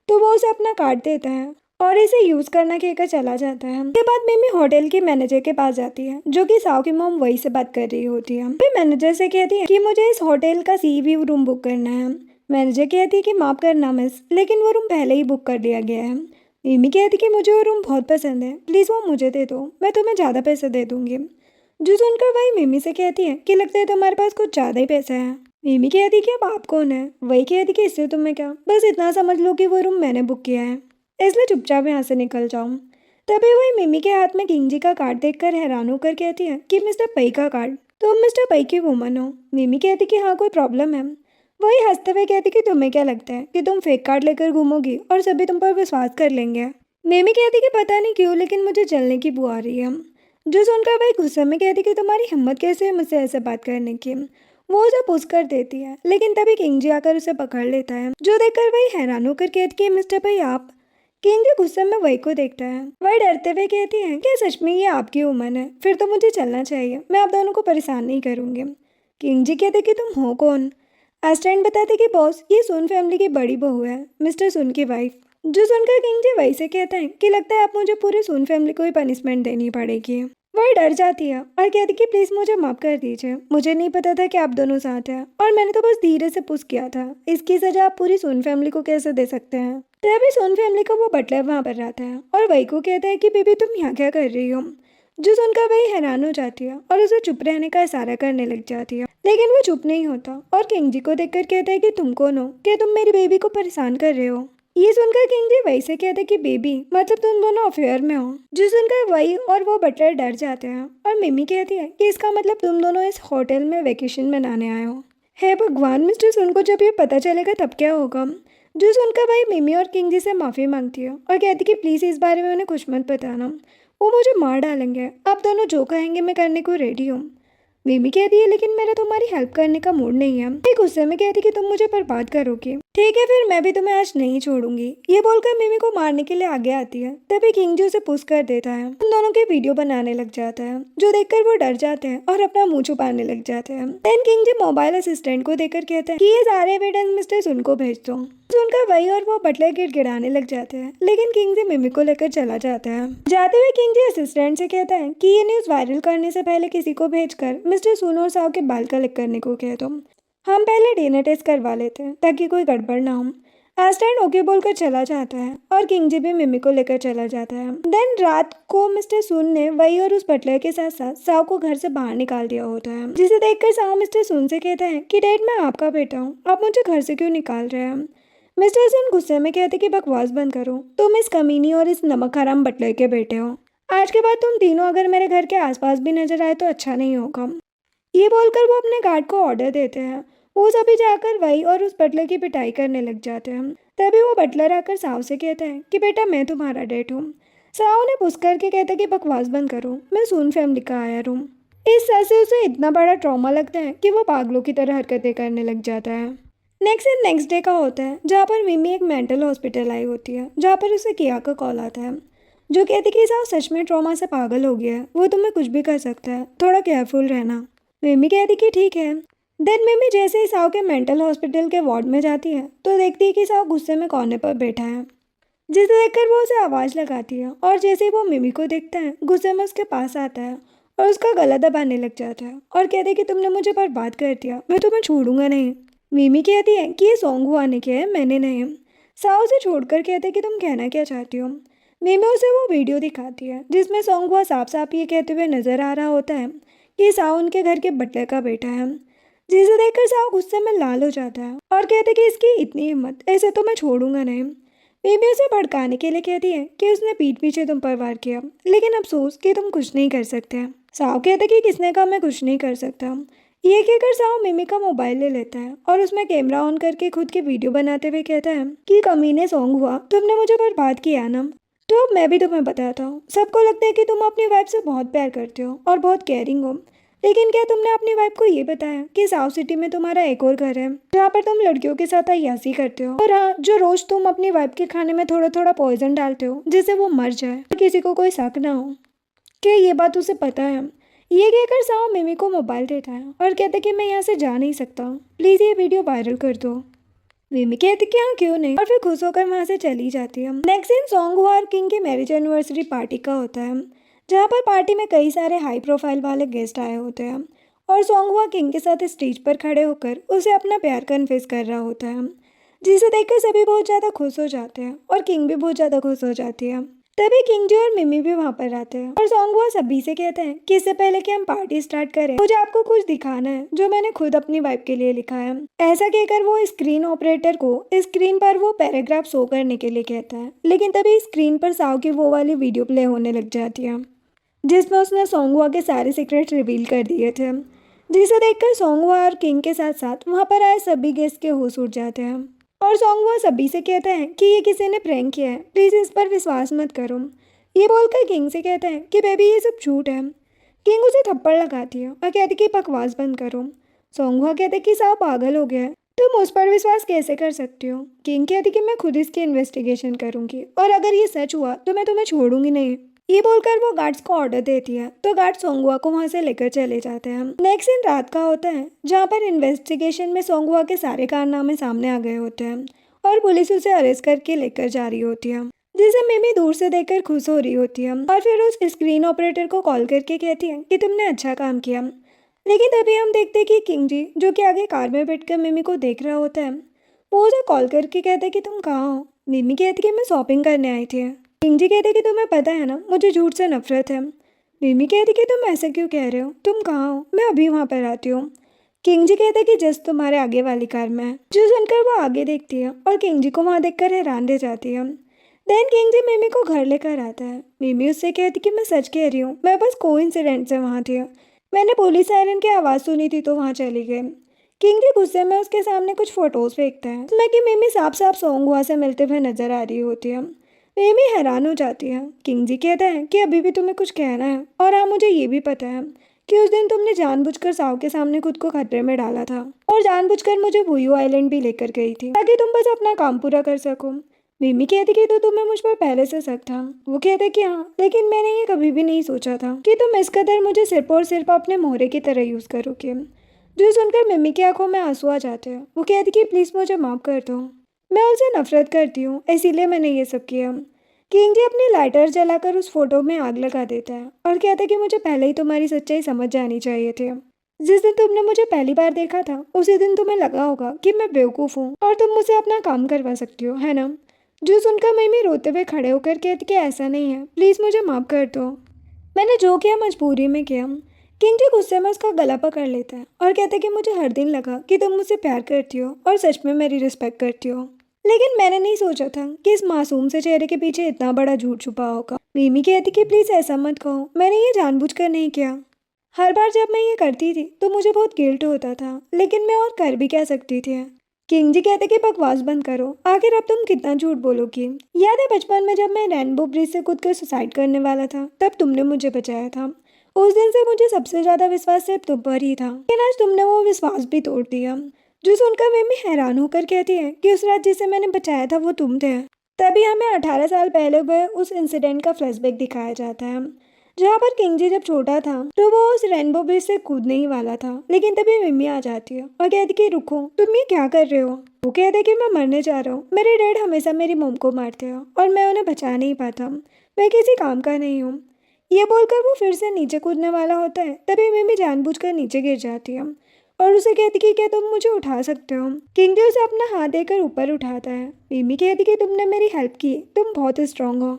तो वो उसे अपना कार्ड देता है और इसे यूज करना कहकर चला जाता है। उसके बाद मिमी होटल के मैनेजर के पास जाती है जो कि साओ की मॉम वही से बात कर रही होती है। फिर मैनेजर से कहती है कि मुझे इस होटल का सी व्यू रूम बुक करना है। मैनेजर कहती है कि माफ करना मिस, लेकिन वो रूम पहले ही बुक कर दिया गया है। मिमी कहती कि मुझे वो रूम बहुत पसंद है, प्लीज वो मुझे दे दो, मैं तुम्हें ज्यादा पैसे दे दूंगी। जो सुनकर वही मिमी से कहती है कि लगता है तुम्हारे पास कुछ ज्यादा ही पैसा है। मिमी कहती कि अब आप कौन है। वही कहती कि इससे तुम्हें क्या, बस इतना समझ लो कि वो रूम मैंने बुक किया है, इसलिए चुपचाप यहाँ से निकल जाऊँ। तभी वही मिमी के हाथ में किंग जी का कार्ड देखकर हैरान होकर कहती है कि मिस्टर पई का कार्ड, तुम मिस्टर पई की वुमन हो। मिमी कहती कि हाँ कोई प्रॉब्लम है। वही हंसते हुए कहती कि तुम्हें क्या लगता है कि तुम फेक कार्ड लेकर घूमोगी और सभी तुम पर विश्वास कर लेंगे। मिमी कहती कि पता नहीं क्यों लेकिन मुझे जलने की बू आ रही है। जो सुनकर वही गुस्से में कहती कि तुम्हारी हिम्मत कैसे है मुझसे ऐसे बात करने की। वो उसे पुश कर देती है लेकिन तभी किंग जी आकर उसे पकड़ लेता है जो देखकर वही हैरान होकर कहती कि मिस्टर भाई आप। किंग जी गुस्से में वही को देखता है। वही डरते हुए कहती है क्या सच में ये आपकी वुमन है, फिर तो मुझे चलना चाहिए, मैं आप दोनों को परेशान नहीं करूंगी। किंग जी कहते कि तुम हो कौन। असिस्टेंट बताते कि बॉस ये सुन फैमिली की बड़ी बहू है, मिस्टर सुन की वाइफ। जो सुनकर किंग जी वही से कहते हैं कि लगता है आप मुझे पूरे सुन फैमिली को ही पनिशमेंट देनी पड़ेगी। वह डर जाती है और कहती कि प्लीज मुझे माफ कर दीजिए, मुझे नहीं पता था कि आप दोनों साथ हैं और मैंने तो बस धीरे से पुश किया था, इसकी सजा आप पूरी सोन फैमिली को कैसे दे सकते हैं। तभी सोन फैमिली का वो बटलर वहां पर रहता है और वही को कहता है कि बेबी तुम यहाँ क्या कर रही हो। जो सुनकर वही हैरान हो जाती है और उसे चुप रहने का इशारा करने लग जाती है, लेकिन वो चुप नहीं होता और किंग जी को देखकर कहता है कि तुम कौन हो, क्या तुम मेरी बेबी को परेशान कर रहे हो। ये सुनकर किंग जी वही से कहते कि बेबी मतलब तुम दोनों अफेयर में हो। जो सुनकर वही और वो बटलर डर जाते हैं और मिमी कहती है कि इसका मतलब तुम दोनों इस होटल में वेकेशन मनाने आए हो। हे भगवान, मिस्टर सुन को जब ये पता चलेगा तब क्या होगा। जो सुनकर वही मिमी और किंग जी से माफी मांगती है और कहती कि प्लीज इस बारे में उन्हें कुछ मत बताना, वो मुझे मार डालेंगे, आप दोनों जो कहेंगे मैं करने को रेडी हूँ। मिमी कहती है लेकिन मेरा तुम्हारी हेल्प करने का मूड नहीं है। एक गुस्से में कहती कि तुम मुझे बर्बाद करोगी। ठीक है फिर मैं भी तुम्हें आज नहीं छोड़ूंगी। ये बोलकर मिमी को मारने के लिए आगे आती है। तभी किंग जी उसे पुश कर देता है, उन दोनों के वीडियो बनाने लग जाता है जो देखकर वो डर जाते हैं और अपना मुंह छुपाने लग जाते हैं। देन किंग जी मोबाइल असिस्टेंट को देकर कहते हैं कि ये सारे एविडेंस मिस्टर सुन को भेज दो। सुनकर वही और वो बटलर गिड़गिड़ाने लग जाते हैं, लेकिन किंग जी मिमी को लेकर चला जाता है। जाते हुए किंग जी असिस्टेंट से कहता है कि ये न्यूज वायरल करने से पहले किसी को भेजकर मिस्टर सुन और साव के बाल कलेक्ट करने को कह दो। हम पहले डीएनए टेस्ट करवा लेते हैं ताकि कोई गड़बड़ ना हो। एस्टैंड ओके बोलकर चला जाता है और किंग जी भी मिमी को लेकर चला जाता है। देन रात को मिस्टर सुन ने वही और उस बटलर के साथ साथ साव को घर से बाहर निकाल दिया होता है, जिसे देखकर साव मिस्टर सुन से कहता है कि डैड मैं आपका बेटा हूँ, आप मुझे घर से क्यों निकाल रहे हैं। मिस्टर सुन गुस्से में कहते कि बकवास बंद करो, तुम इस कमीनी और इस नमक हराम बटलर के बेटे हो। आज के बाद तुम तीनों अगर मेरे घर के आसपास भी नजर आए तो अच्छा नहीं होगा। ये बोलकर वो अपने गार्ड को ऑर्डर देते हैं। वो सभी जाकर वही और उस बटलर की पिटाई करने लग जाते हैं। तभी वो बटलर आकर साव से कहता है कि बेटा मैं तुम्हारा डैड हूँ। साव ने पुश करके कहता है कि बकवास बंद करो, मैं सुन फैमिली का आया हूँ। इस सर से उसे इतना बड़ा ट्रॉमा लगता है कि वो पागलों की तरह हरकतें करने लग जाता है। नेक्स्ट डे का होता है जहाँ पर मिमी एक मेंटल हॉस्पिटल आई होती है, जहाँ पर उसे किया का कॉल आता है जो कहती कि साव सच में ट्रॉमा से पागल हो गया है, वो तुम्हें कुछ भी कर सकता है, थोड़ा केयरफुल रहना। मिमी कहती कि ठीक है। देन मिमी जैसे ही साव के मेंटल हॉस्पिटल के वार्ड में जाती है तो देखती है कि साव गुस्से में कोने पर बैठा है, जिसे देखकर वो उसे आवाज़ लगाती है और जैसे ही वो मिमी को देखता है गुस्से में उसके पास आता है और उसका गला दबाने लग जाता है और कहते हैं कि तुमने मुझे बर्बाद कर दिया, मैं तुम्हें छोड़ूंगा नहीं। मिमी कहती है कि ये सॉन्ग हुआ ने किया है, मैंने नहीं। साव उसे छोड़कर कहते हैं कि तुम कहना क्या चाहती हो। मिमी उसे वो वीडियो दिखाती है जिसमें सॉन्ग हुआ साफ साफ ये कहते हुए नजर आ रहा होता है कि साव उनके घर के बटलर का बेटा है, जिसे देखकर साव गुस्से में लाल हो जाता है और कहते कि इसकी इतनी हिम्मत, ऐसे तो मैं छोड़ूंगा नहीं। बेबी उसे भड़काने के लिए कहती है कि उसने पीठ पीछे तुम पर वार किया, लेकिन अफसोस कि तुम कुछ नहीं कर सकते। साव कहते कि किसने कहा मैं कुछ नहीं कर सकता। ये कहकर साव मिमी का मोबाइल ले लेता है और उसमें कैमरा ऑन करके खुद की वीडियो बनाते हुए कहता है कि कमीने सॉन्ग हुआ, तुमने मुझे बर्बाद किया ना, तो अब मैं भी तुम्हें बताता हूँ। सबको लगता है कि तुम अपनी वाइफ से बहुत प्यार करते हो और बहुत केयरिंग हो, लेकिन क्या तुमने अपनी वाइफ को ये बताया कि साउथ सिटी में तुम्हारा एक और घर है जहाँ पर तुम लड़कियों के साथ अय्यासी करते हो, और हाँ, जो रोज तुम अपनी वाइफ के खाने में थोड़ा थोड़ा पॉइजन डालते हो जिससे वो मर जाए और किसी को कोई शक ना हो। क्या ये बात उसे पता है? ये कहकर साव मिमी को मोबाइल देता है और कहता है कि मैं यहाँ से जा नहीं सकता, प्लीज़ ये वीडियो वायरल कर दो। मिमी कहती कि हाँ क्यों नहीं, और फिर खुश होकर वहाँ से चली जाती है। नेक्स्ट सीन सोंगहवा और किंग की मैरिज एनिवर्सरी पार्टी का होता है, जहाँ पर पार्टी में कई सारे हाई प्रोफाइल वाले गेस्ट आए होते हैं और सोंगहवा किंग के साथ स्टेज पर खड़े होकर उसे अपना प्यार कन्फेस कर रहा होता है, जिसे देखकर सभी बहुत ज़्यादा खुश हो जाते हैं और किंग भी बहुत ज़्यादा खुश हो जाती है। तभी किंग जी और मिमी भी वहाँ पर आते हैं और सोंगहवा सभी से कहते हैं कि इससे पहले कि हम पार्टी स्टार्ट करें मुझे आपको कुछ दिखाना है जो मैंने खुद अपनी वाइफ के लिए लिखा है। ऐसा कहकर वो स्क्रीन ऑपरेटर को स्क्रीन पर वो पैराग्राफ शो करने के लिए कहता है, लेकिन तभी स्क्रीन पर साव की वो वाली वीडियो प्ले होने लग जाती है जिसमें उसने सोंगहवा के सारे सीक्रेट रिवील कर दिए थे, जिसे देखकर सोंगहवा और किंग के साथ साथ वहाँ पर आए सभी गेस्ट के होश उड़ जाते हैं और सोंगहवा सभी से कहता है कि ये किसी ने प्रैंक किया है, प्लीज़ इस पर विश्वास मत करो। ये बोलकर किंग से कहता है कि बेबी ये सब झूठ है। किंग उसे थप्पड़ लगाती है और कहती कि बकवास बंद करो। सोंगहवा कहते कि साहब पागल हो गया है, तुम उस पर विश्वास कैसे कर सकती हो। किंग कहती कि मैं खुद इसकी इन्वेस्टिगेशन करूंगी और अगर ये सच हुआ तो मैं तुम्हें छोड़ूंगी नहीं। ये बोलकर वो गार्ड्स को ऑर्डर देती है तो गार्ड सोंगहवा को वहां से लेकर चले जाते हैं। नेक्स्ट दिन रात का होता है जहाँ पर इन्वेस्टिगेशन में सोंगहवा के सारे कारनामे सामने आ गए होते हैं और पुलिस उसे अरेस्ट करके लेकर जा रही होती है, जिसे मिमी दूर से देखकर खुश हो रही होती है और फिर उस स्क्रीन ऑपरेटर को कॉल करके कहती है कि तुमने अच्छा काम किया। लेकिन तभी हम देखते हैं कि किंग जी जो कि आगे कार में बैठकर मिमी को देख रहा होता है, वो उसे कॉल करके कहता है कि तुम कहाँ हो। मिमी कहती कि मैं शॉपिंग करने आई थी। किंग जी कहते कि तुम्हें पता है ना मुझे झूठ से नफरत है। मिमी कहती कि तुम ऐसा क्यों कह रहे हो, तुम कहाँ हो, मैं अभी वहाँ पर आती हूँ। किंग जी कहते कि जस्ट तुम्हारे आगे वाली कार में है। जो सुनकर वो आगे देखती है और किंग जी को वहाँ देखकर हैरान रह जाती है। देन किंग जी मिमी को घर लेकर आता है। मिमी उससे कहती कि मैं सच कह रही हूँ, मैं बस कोइंसिडेंस से वहाँ थी, मैंने पुलिस सायरन की आवाज़ सुनी थी तो वहाँ चली गई। किंग जी गुस्से में उसके सामने कुछ फोटोज फेंकता है जिसमें कि मिमी साफ साफ सोंगहवा से मिलते हुए नजर आ रही होती है। मिमी हैरान हो जाती है। किंग जी कहता है कि अभी भी तुम्हें कुछ कहना है, और हाँ मुझे ये भी पता है कि उस दिन तुमने जानबूझकर साव के सामने खुद को खतरे में डाला था और जानबूझकर मुझे वुयू आइलैंड भी लेकर गई थी ताकि तुम बस अपना काम पूरा कर सको। मिमी कहती कि तो तुम्हें मुझ पर पहले से शक था। वो कहते कि हाँ, लेकिन मैंने ये कभी भी नहीं सोचा था कि तुम इस कदर मुझे सिर्फ और सिर्फ अपने मोहरे की तरह यूज़ करोगे। जो सुनकर मिमी की आंखों में आंसू आ जाते हैं। वो कहती कि प्लीज़ मुझे माफ़ कर दो, मैं उनसे नफरत करती हूँ इसीलिए मैंने ये सब किया। किंग जी अपनी लाइटर जलाकर उस फोटो में आग लगा देता है और कहता है कि मुझे पहले ही तुम्हारी सच्चाई समझ जानी चाहिए थी। जिस दिन तुमने मुझे पहली बार देखा था उसी दिन तुम्हें लगा होगा कि मैं बेवकूफ़ हूँ और तुम मुझसे अपना काम करवा सकती हो, है ना। जो सुनकर मिमी रोते हुए खड़े होकर कहती कि ऐसा नहीं है, प्लीज़ मुझे माफ़ कर दो, मैंने जो किया मजबूरी में किया। किंग जी गुस्से में उसका गला पकड़ लेता है और कहते कि मुझे हर दिन लगा कि तुम मुझसे प्यार करती हो और सच में मेरी रिस्पेक्ट करती हो, लेकिन मैंने नहीं सोचा था कि इस मासूम से चेहरे के पीछे इतना बड़ा झूठ छुपा होगा। मिमी कहती कि प्लीज़ ऐसा मत कहो, मैंने ये जानबूझकर नहीं किया। हर बार जब मैं ये करती थी तो मुझे बहुत गिल्ट होता था, लेकिन मैं और कर भी क्या सकती थी। किंग जी कहते कि बकवास बंद करो, आखिर अब तुम कितना झूठ बोलोगी। याद है बचपन में जब मैं रेनबो ब्रिज से कूद कर सुसाइड करने वाला था तब तुमने मुझे बचाया था। उस दिन से मुझे सबसे ज़्यादा विश्वास सिर्फ तुम पर ही था, लेकिन आज तुमने वो विश्वास भी तोड़ दिया। जो सुनकर मिमी हैरान होकर कहती है कि उस रात जिसे मैंने बचाया था वो तुम थे। तभी हमें 18 साल पहले हुए उस इंसिडेंट का फ्लैशबैक दिखाया जाता है, जहाँ पर किंग जी जब छोटा था तो वो उस रेनबो ब्रिज से कूदने ही वाला था, लेकिन तभी मिमी आ जाती है और कहती कि रुको, तुम ये क्या कर रहे हो। वो कहते कि मैं मरने जा रहा हूँ, मेरे डैड हमेशा मेरी मॉम को मारते हैं और मैं उन्हें बचा नहीं पाता, मैं किसी काम का नहीं हूँ। ये बोलकर वो फिर से नीचे कूदने वाला होता है, तभी मिमी जानबूझकर नीचे गिर जाती है और उसे कहती कि क्या तुम मुझे उठा सकते हो। किंग जी उसे अपना हाथ देकर ऊपर उठाता है। मिमी कहती कि तुमने मेरी हेल्प की, तुम बहुत स्ट्रांग हो,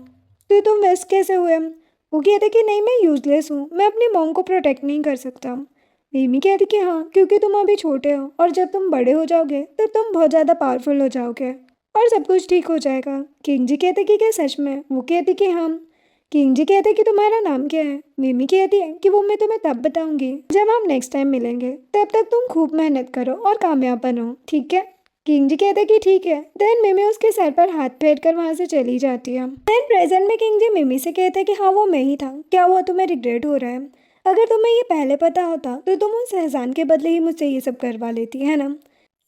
तो तुम वेस्ट कैसे हुए। वो कहते कि नहीं मैं यूजलेस हूँ, मैं अपनी मॉम को प्रोटेक्ट नहीं कर सकता। मिमी कहती कि हाँ, क्योंकि तुम अभी छोटे हो और जब तुम बड़े हो जाओगे तब तुम बहुत ज़्यादा पावरफुल हो जाओगे और सब कुछ ठीक हो जाएगा। किंग जी कहते कि क्या सच में। वो कहती कि हाँ। किंग जी कहते कि तुम्हारा नाम क्या है। मिमी कहती है कि वो मैं तुम्हें तब बताऊंगी जब हम नेक्स्ट टाइम मिलेंगे, तब तक तुम खूब मेहनत करो और कामयाब बनो, ठीक है। किंग जी कहते कि ठीक है। देन मिमी उसके सर पर हाथ फेर कर वहाँ से चली जाती है। देन प्रेजेंट में किंग जी मिमी से कहते हैं कि हाँ वो मैं ही था, क्या हुआ तुम्हें रिग्रेट हो रहा है। अगर तुम्हें ये पहले पता होता तो तुम उस एहसान के बदले ही मुझसे ये सब करवा लेती है ना।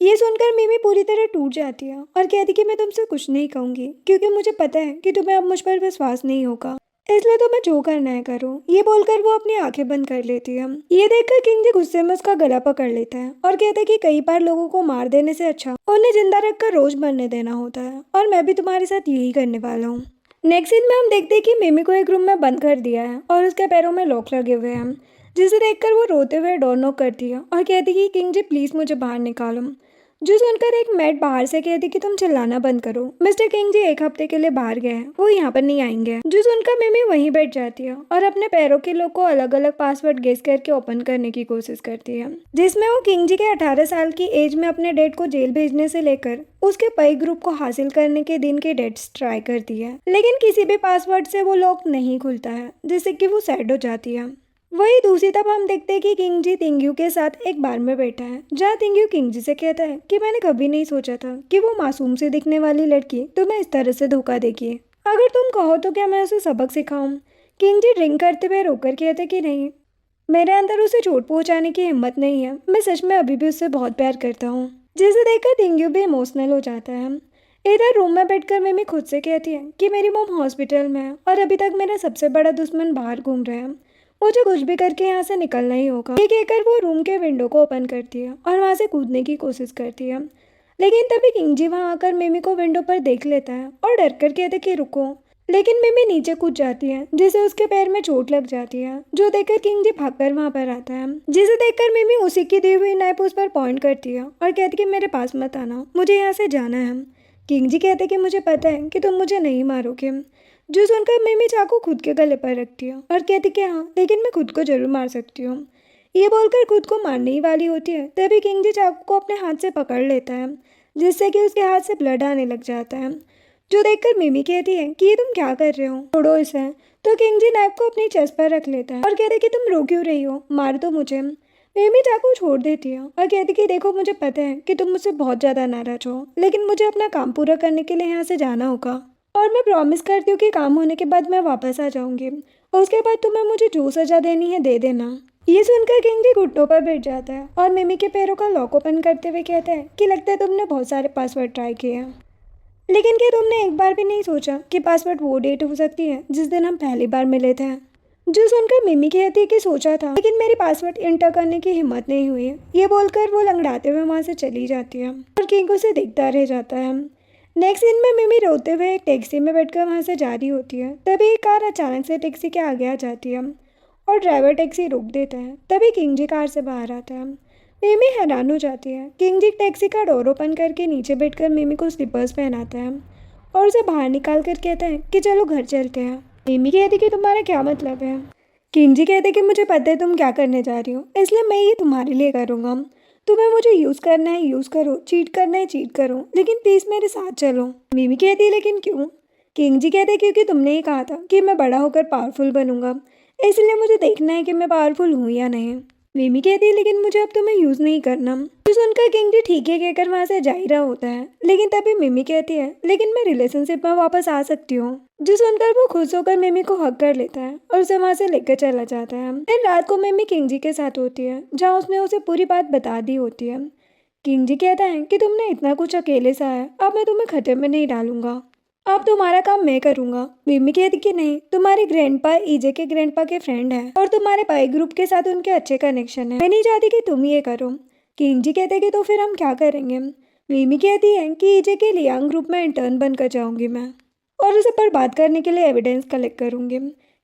ये सुनकर मिमी पूरी तरह टूट जाती है और कहती कि मैं तुमसे कुछ नहीं कहूंगी क्योंकि मुझे पता है कि तुम्हें अब मुझ पर विश्वास नहीं होगा, इसलिए तुम्हें जो करना है करो। ये बोलकर वो अपनी आंखें बंद कर लेती है। ये देखकर किंग जी गुस्से में उसका गला पकड़ लेता है और कहता है कि कई बार लोगों को मार देने से अच्छा उन्हें जिंदा रखकर रोज मरने देना होता है, और मैं भी तुम्हारे साथ यही करने वाला हूँ। नेक्स्ट सीन में हम देखते हैं कि मिमी को एक रूम में बंद कर दिया है और उसके पैरों में लॉक लगे हुए हैं, जिसे देखकर वो रोते हुए डोर नॉक करती है और कहती कि किंग जी प्लीज मुझे बाहर निकालो। जो सुनकर एक मैट बाहर से कहती कि तुम चिल्लाना बंद करो, मिस्टर किंग जी एक हफ्ते के लिए बाहर गए हैं, वो यहाँ पर नहीं आएंगे। जो सुनकर मिमी वहीं बैठ जाती है और अपने पैरों के लॉक को अलग अलग पासवर्ड गेस करके ओपन करने की कोशिश करती है, जिसमें वो किंग जी के 18 साल की एज में अपने डेड को जेल भेजने से लेकर उसके पई ग्रुप को हासिल करने के दिन के डेट्स ट्राई करती है, लेकिन किसी भी पासवर्ड से वो लॉक नहीं खुलता है, जिससे कि वो सैड हो जाती है। वही दूसरी तरफ हम देखते हैं कि किंग जी तिंगयू के साथ एक बार में बैठा है, जहाँ तिंगयू किंग जी से कहता है कि मैंने कभी नहीं सोचा था कि वो मासूम से दिखने वाली लड़की तुम्हें इस तरह से धोखा देगी। अगर तुम कहो तो क्या मैं उसे सबक सिखाऊं? किंग जी ड्रिंक करते हुए रोककर कहते कि नहीं, मेरे अंदर उसे चोट पहुंचाने की हिम्मत नहीं है, मैं सच में अभी भी उससे बहुत प्यार करता हूँ। जिसे देखकर तिंगयू भी इमोशनल हो जाता है। इधर रूम में बैठकर मिमी खुद से कहती है कि मेरी मॉम हॉस्पिटल में है और अभी तक मेरा सबसे बड़ा दुश्मन बाहर घूम रहा है, मुझे कुछ भी करके यहाँ से निकलना ही होगा। ये कहकर वो रूम के विंडो को ओपन करती है और वहाँ से कूदने की कोशिश करती है, लेकिन तभी किंग जी वहाँ आकर मिमी को विंडो पर देख लेता है और डर कर कहते कि रुको, लेकिन मिमी नीचे कूद जाती है जिससे उसके पैर में चोट लग जाती है। जो देखकर किंग जी भागकर वहाँ पर आता है, जिसे देखकर मिमी उसी की दी हुई नाइफ उस पर पॉइंट करती है और कहती कि मेरे पास मत आना, मुझे यहाँ से जाना है। किंग जी कहते कि मुझे पता है कि तुम मुझे नहीं मारोगे। जो सुनकर मिमी चाकू खुद के गले पर रखती है और कहती कि हाँ, लेकिन मैं खुद को जरूर मार सकती हूँ। ये बोलकर खुद को मारने ही वाली होती है, तभी किंग जी चाकू को अपने हाथ से पकड़ लेता है, जिससे कि उसके हाथ से ब्लड आने लग जाता है। जो देखकर मिमी कहती है कि ये तुम क्या कर रहे हो, छोड़ो इसे। तो किंग जी नाइफ को अपनी चेस्ट पर रख लेता है और कहते कि तुम रो क्यों रही हो, मार दो मुझे। मिमी चाकू छोड़ देती है और कहती कि देखो मुझे पता है कि तुम मुझसे बहुत ज़्यादा नाराज हो, लेकिन मुझे अपना काम पूरा करने के लिए यहाँ से जाना होगा और मैं प्रॉमिस करती हूँ कि काम होने के बाद मैं वापस आ जाऊंगी और उसके बाद तुम्हें मुझे जो सजा देनी है दे देना। ये सुनकर किंग जी घुटनों पर बैठ जाता है और मिमी के पैरों का लॉक ओपन करते हुए कहता है कि लगता है तुमने बहुत सारे पासवर्ड ट्राई किए हैं, लेकिन क्या तुमने एक बार भी नहीं सोचा कि पासवर्ड वो डेट हो सकती है जिस दिन हम पहली बार मिले थे। जो सुनकर मिमी कहती है कि सोचा था, लेकिन मेरी पासवर्ड एंटर करने की हिम्मत नहीं हुई। ये बोलकर वो लंगड़ाते हुए वहाँ से चली जाती है और किंग उसे देखता रह जाता है। नेक्स्ट सीन में मिमी रोते हुए एक टैक्सी में बैठकर वहाँ से जा रही होती है, तभी एक कार अचानक से टैक्सी के आगे आ जाती है और ड्राइवर टैक्सी रोक देता है। तभी किंग जी कार से बाहर आता है। मिमी हैरान हो जाती है। किंग जी टैक्सी का डोर ओपन करके नीचे बैठकर मिमी को स्लीपर्स पहनाता है और उसे बाहर निकाल कर कहता है कि चलो घर चलते हैं। मिमी कहती कि तुम्हारा क्या मतलब है? किंग जी कहते कि मुझे पता है तुम क्या करने जा रही हो, इसलिए मैं ये तुम्हारे लिए करूँगा। तुम्हें मुझे यूज़ करना है यूज़ करो, चीट करना है चीट करो, लेकिन प्लीज़ मेरे साथ चलो। मिमी कहती है लेकिन क्यों? किंग जी कहते क्योंकि तुमने ही कहा था कि मैं बड़ा होकर पावरफुल बनूंगा, इसलिए मुझे देखना है कि मैं पावरफुल हूँ या नहीं। मिमी कहती है लेकिन मुझे अब तुम्हें यूज़ नहीं करना। तो सुनकर किंग जी ठीक है कहकर वहाँ से जा ही रहा होता है, लेकिन तभी मिमी कहती है लेकिन मैं रिलेशनशिप में वापस आ सकती हूँ। जो सुनकर वो खुश होकर मिमी को हक कर लेता है और उसे वहाँ से लेकर चला जाता है। फिर रात को मिमी किंग जी के साथ होती है, जहाँ उसने उसे पूरी बात बता दी होती है। किंग जी कहता है कि तुमने इतना कुछ अकेले सहा है, अब मैं तुम्हें खतरे में नहीं डालूंगा, अब तुम्हारा काम मैं करूंगा। मिमी कहती कि नहीं, तुम्हारे ग्रैंडपा ईजे के ग्रैंडपा के फ्रेंड है और तुम्हारे पाई ग्रुप के साथ उनके अच्छे कनेक्शन है, मैं नहीं चाहती कि तुम ये करो। किंग जी कहते कि तो फिर हम क्या करेंगे? मिमी कहती है कि ईजे के लियांग ग्रुप में इंटर्न बनकर जाऊंगी मैं और उसे पर बात करने के लिए एविडेंस कलेक्ट करूंगी।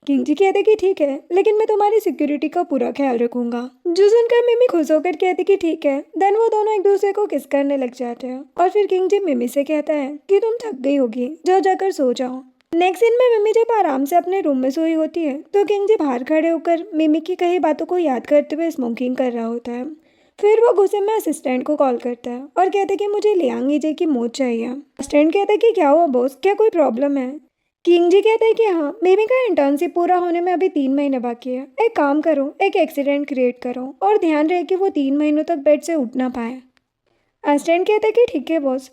किंग जी कहते कि ठीक है, लेकिन मैं तुम्हारी सिक्योरिटी का पूरा ख्याल रखूंगा। जो सुनकर मिमी खुश होकर कहती कि ठीक है। देन वो दोनों एक दूसरे को किस करने लग जाते हैं और फिर किंग जी मिमी से कहता है कि तुम थक गई होगी, जाओ जाकर सो जाओ। नेक्स्ट दिन में मिमी जब आराम से अपने रूम में सोई होती है तो किंग जी बाहर खड़े होकर मिमी की कई बातों को याद करते हुए स्मोकिंग कर रहा होता है। फिर वो गुस्से में असिस्टेंट को कॉल करता है और कहता है कि मुझे लियांग ईजे की मौत चाहिए। असिस्टेंट कहता है कि क्या हुआ बॉस, क्या कोई प्रॉब्लम है? किंग जी कहते हैं कि हाँ, मिमी का इंटर्नशिप पूरा होने में अभी 3 महीने बाकी है। एक काम करो, एक एक्सीडेंट क्रिएट करो और ध्यान रहे कि वो 3 महीनों तक बेड से उठ ना पाए। असिस्टेंट कहते हैं कि ठीक है बॉस।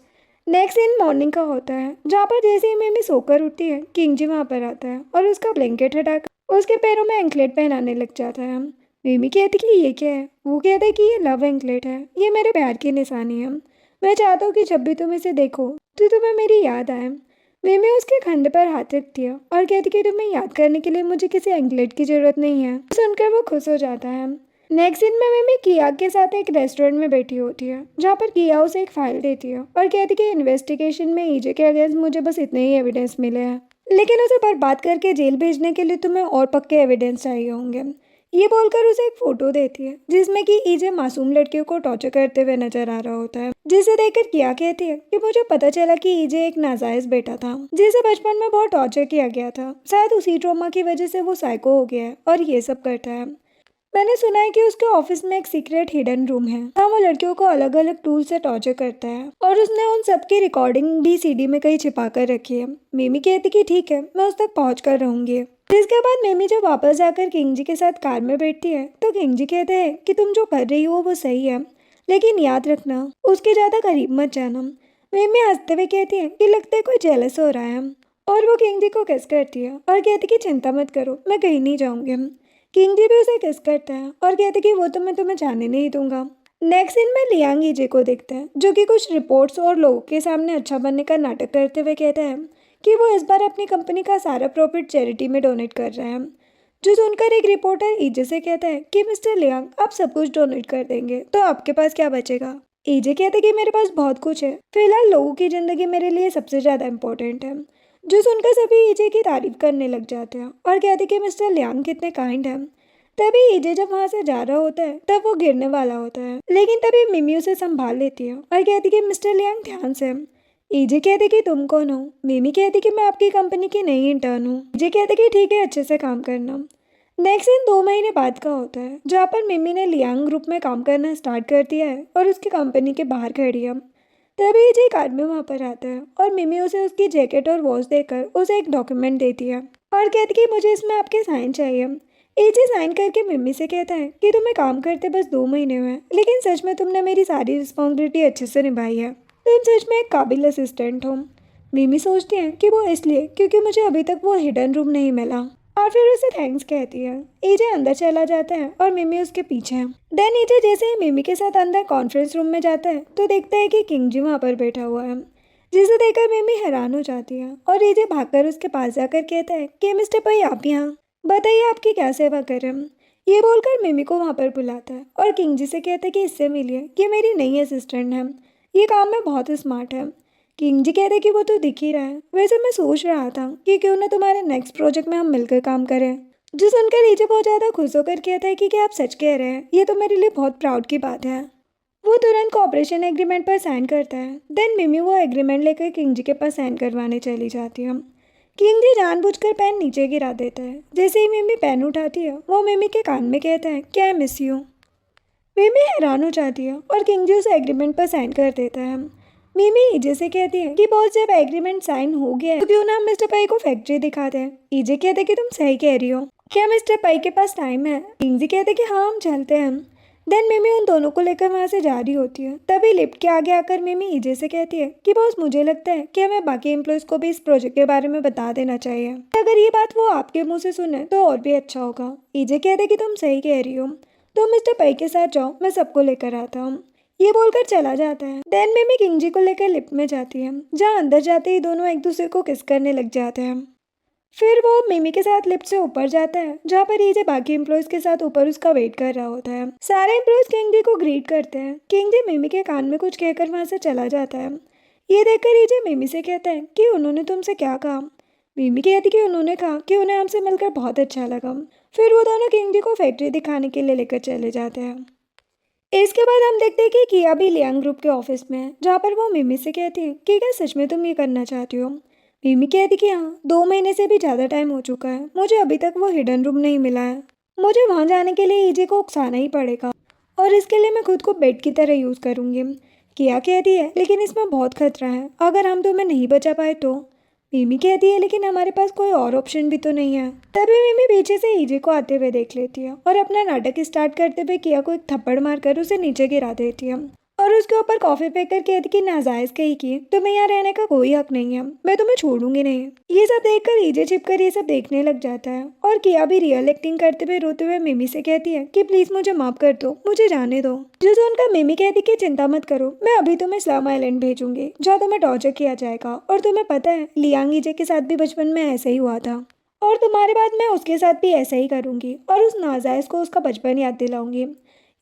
नेक्स्ट दिन मॉर्निंग का होता है, जहाँ पर जैसे ही मिमी सोकर उठती है किंग जी वहाँ पर आता है और उसका ब्लैंकेट हटाकर उसके पैरों में एंकलेट पहनाने लग जाता है। मिमी कहती कि ये क्या है? वो कहता है कि ये लव एंकलेट है, ये मेरे प्यार की निशानी है। मैं चाहता हूँ कि जब भी तुम इसे देखो तो तुम्हें मेरी याद आए। मिमी उसके कंधे पर हाथ रखती है और कहती कि तुम्हें याद करने के लिए मुझे किसी एंकलेट की जरूरत नहीं है। सुनकर वो खुश हो जाता है। नेक्स्ट दिन में मिमी किया के साथ एक रेस्टोरेंट में बैठी होती है, जहाँ पर किया उसे एक फाइल देती है और कहती कि इन्वेस्टिगेशन में ईजे के अगेंस्ट मुझे बस इतने ही एविडेंस मिले हैं, लेकिन उसे बर्बाद करके जेल भेजने के लिए तुम्हें और पक्के एविडेंस चाहिए होंगे। ये बोलकर उसे एक फोटो देती है जिसमें कि ईजे मासूम लड़कियों को टॉर्चर करते हुए नजर आ रहा होता है, जिसे देखकर किया कहती है कि मुझे पता चला कि ईजे एक नाजायज बेटा था जिसे बचपन में बहुत टॉर्चर किया गया था। शायद उसी ट्रॉमा की वजह से वो साइको हो गया है और ये सब करता है। मैंने सुना है कि उसके ऑफिस में एक सीक्रेट हिडन रूम है, हाँ वो लड़कियों को अलग अलग टूल से टॉर्चर करता है और उसने उन सबकी रिकॉर्डिंग भी सीडी में कहीं छिपा कर रखी है। मिमी कहती कि ठीक है, मैं उस तक पहुंच कर रहूंगी। जिसके बाद मिमी जब वापस जाकर किंग के साथ कार में बैठती है तो किंग कहते हैं कि तुम जो कर रही हो वो सही है, लेकिन याद रखना उसके ज्यादा करीब मत जाना। मिमी हंसते हुए कहती है कि लगता है कोई जेलस हो रहा है, और वो किंग को किस करती है और कहती कि चिंता मत करो, मैं कहीं नहीं जाऊंगी। किंग भी उसे किस करता है और कहते कि वो तो मैं तुम्हें जाने नहीं दूंगा। नेक्स्ट सीन में लियांग ईजे को देखते हैं, जो कि कुछ रिपोर्ट्स और लोगों के सामने अच्छा बनने का नाटक करते हुए कहता है कि वो इस बार अपनी कंपनी का सारा प्रॉफिट चैरिटी में डोनेट कर रहा है। जो सुनकर एक रिपोर्टर ईजे से कहता है कि मिस्टर लियांग, आप सब कुछ डोनेट कर देंगे तो आपके पास क्या बचेगा? ईजे कहता है कि मेरे पास बहुत कुछ है, फिलहाल लोगों की जिंदगी मेरे लिए सबसे ज्यादा इम्पोर्टेंट है। जो सुनकर सभी ईजे की तारीफ करने लग जाते हैं और कहते कि मिस्टर लियांग कितने काइंड हैं। तभी ईजे जब वहां से जा रहा होता है तब वो गिरने वाला होता है, लेकिन तभी मिमी उसे संभाल लेती है और कहती कि मिस्टर लियांग ध्यान से। ईजे कहते कि तुम कौन हो? मिमी कहती कि मैं आपकी कंपनी की नई इंटर्न हूँ। ईजे कहते कि ठीक है, अच्छे से काम करना। नेक्स्ट दिन 2 महीने बाद का होता है, जहाँ पर मिमी ने लियांग ग्रुप में काम करना स्टार्ट कर दिया है और उसकी कंपनी के बाहर खड़ी है। तभी ईजे एक आदमी वहाँ पर आता है और मिमी उसे उसकी जैकेट और वॉच देकर उसे एक डॉक्यूमेंट देती है और कहती कि मुझे इसमें आपके साइन चाहिए। ईजे साइन करके मिमी से कहता है कि तुम्हें काम करते बस 2 महीने हुए हैं, लेकिन सच में तुमने मेरी सारी रिस्पॉन्सिबिलिटी अच्छे से निभाई है। तुम सच में एक काबिल असिस्टेंट हो। मिमी सोचती है कि वो इसलिए क्योंकि मुझे अभी तक वो हिडन रूम नहीं मिला, और फिर उसे थैंक्स कहती है। ईजे अंदर चला जाता है और मिमी उसके पीछे है। देन ईजे जैसे ही मिमी के साथ अंदर कॉन्फ्रेंस रूम में जाता है तो देखता है कि किंग जी वहाँ पर बैठा हुआ है, जिसे देखकर मिमी हैरान हो जाती है और ईजे भागकर उसके पास जाकर कहता है कि मिस्टर पई, आप यहाँ, बताइए आपकी क्या सेवा करें। ये बोलकर मिमी को वहाँ पर बुलाता है और किंग जी से कहता है कि इससे मिलिए, ये मेरी नई असिस्टेंट है, ये काम में बहुत स्मार्ट है। किंग जी कहते कि वो तो दिख ही रहा है, वैसे मैं सोच रहा था कि क्यों ना तुम्हारे नेक्स्ट प्रोजेक्ट में हम मिलकर काम करें। जो सुनकर ईजे बहुत ज़्यादा खुश होकर कहता है कि क्या आप सच कह रहे हैं, ये तो मेरे लिए बहुत प्राउड की बात है। वो तुरंत कॉपरेशन एग्रीमेंट पर साइन करता है। देन मिमी वो एग्रीमेंट लेकर किंग जी के पास साइन करवाने चली जाती है। किंग जी जानबूझकर पेन नीचे गिरा देता है। जैसे ही मिमी पेन उठाती है वो मिमी के कान में कहता है क्या, आई मिस यू। मिमी हैरान हो जाती है और किंग जी उस एग्रीमेंट पर साइन कर देता है। मिमी ईजे से कहती है कि बॉस जब एग्रीमेंट साइन हो गया है तो क्यों ना हम मिस्टर पाई को फैक्ट्री दिखाते हैं। ईजे कहते कि तुम सही कह रही हो, क्या मिस्टर पाई के पास टाइम है? किंग जी कहते कि हाँ, हम चलते हैं। देन मिमी उन दोनों को लेकर वहाँ से जा रही होती है। तभी लिफ्ट के आगे आकर मिमी ईजे से कहती है कि बॉस मुझे लगता है कि हमें बाकी एम्प्लॉयज़ को भी इस प्रोजेक्ट के बारे में बता देना चाहिए। अगर ये बात वो आपके मुँह से सुने तो और भी अच्छा होगा। ईजे कहते कि तुम सही कह रही हो, तो मिस्टर पाई के साथ जाओ, मैं सबको लेकर आता हूँ। ये बोलकर चला जाता है। देन मिमी किंग जी को लेकर लिफ्ट में जाती है, जहाँ अंदर जाते ही दोनों एक दूसरे को किस करने लग जाते हैं। फिर वो मिमी के साथ लिफ्ट से ऊपर जाता है, जहाँ पर ईजे बाकी एम्प्लॉयज के साथ ऊपर उसका वेट कर रहा होता है। सारे एम्प्लॉयज किंग जी को ग्रीट करते हैं। किंग जी मिमी के कान में कुछ कहकर वहाँ से चला जाता है। ये देखकर ईजे मिमी से कहता है कि उन्होंने तुमसे क्या कहा। मिमी कहती कि उन्होंने कहा कि उन्हें हमसे मिलकर बहुत अच्छा लगा। फिर वो दोनों किंग जी को फैक्ट्री दिखाने के लिए लेकर चले जाते हैं। इसके बाद हम देखते हैं कि किया भी लियांग ग्रुप के ऑफिस में है, जहाँ पर वो मिमी से कहती है कि क्या सच में तुम ये करना चाहती हो। मिमी कहती कि हाँ, 2 महीने से भी ज़्यादा टाइम हो चुका है, मुझे अभी तक वो हिडन रूम नहीं मिला है। मुझे वहाँ जाने के लिए ईजे को उकसाना ही पड़ेगा और इसके लिए मैं खुद को बेड की तरह यूज़ करूँगी। किया कहती है लेकिन इसमें बहुत खतरा है, अगर हम तुम्हें नहीं बचा पाए तो। मिमी कहती है लेकिन हमारे पास कोई और ऑप्शन भी तो नहीं है। तभी मिमी पीछे से ईजे को आते हुए देख लेती है और अपना नाटक स्टार्ट करते हुए किया को एक थप्पड़ मारकर उसे नीचे गिरा देती है और और उसके ऊपर कॉफी फेंक कर कहती कि नाजायज कही की तुम्हें यहाँ रहने का कोई हक नहीं है, मैं तुम्हें छोड़ूंगी नहीं। ये सब देखकर ईजे छिपकर ये सब देखने लग जाता है और किया भी रियल एक्टिंग करते हुए रोते हुए मिमी से कहती है कि प्लीज मुझे माफ कर दो, मुझे जाने दो। जो सुनकर मिमी कहती कि चिंता मत करो, मैं अभी तुम्हें स्लम आइलैंड भेजूंगी जहाँ तुम्हें टॉर्चर किया जाएगा। और तुम्हें पता है लियांग ईजे के साथ भी बचपन में ऐसा ही हुआ था और तुम्हारे बाद मैं उसके साथ भी ऐसा ही करूंगी और उस नाजायज को उसका बचपन याद दिलाऊंगी।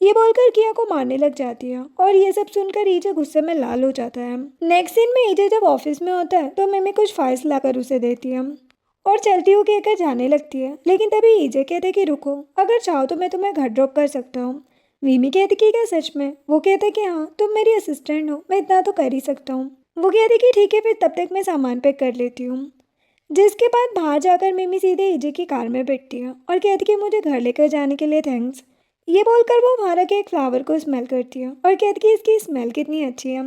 ये बोलकर किया को मारने लग जाती है और ये सब सुनकर ईजे गुस्से में लाल हो जाता है। नेक्स्ट सीन में ईजे जब ऑफिस में होता है तो मिमी कुछ फाइल्स लाकर उसे देती है और चलती हुई कहकर जाने लगती है, लेकिन तभी ईजे कहते कि रुको, अगर चाहो तो मैं तुम्हें घर ड्रॉप कर सकता हूँ। मिमी कहती कि क्या सच में? वो कहते कि हाँ, तुम मेरी असिस्टेंट हो, मैं इतना तो कर ही सकता हूँ। वो कहती कि ठीक है, फिर तब तक मैं सामान पैक कर लेती हूँ। जिसके बाद बाहर जाकर मिमी सीधे ईजे की कार में बैठती है और कहती कि मुझे घर लेकर जाने के लिए थैंक्स। ये बोलकर वो वहाँ रखे एक फ्लावर को स्मेल करती है और कहती कि इसकी स्मेल कितनी अच्छी है।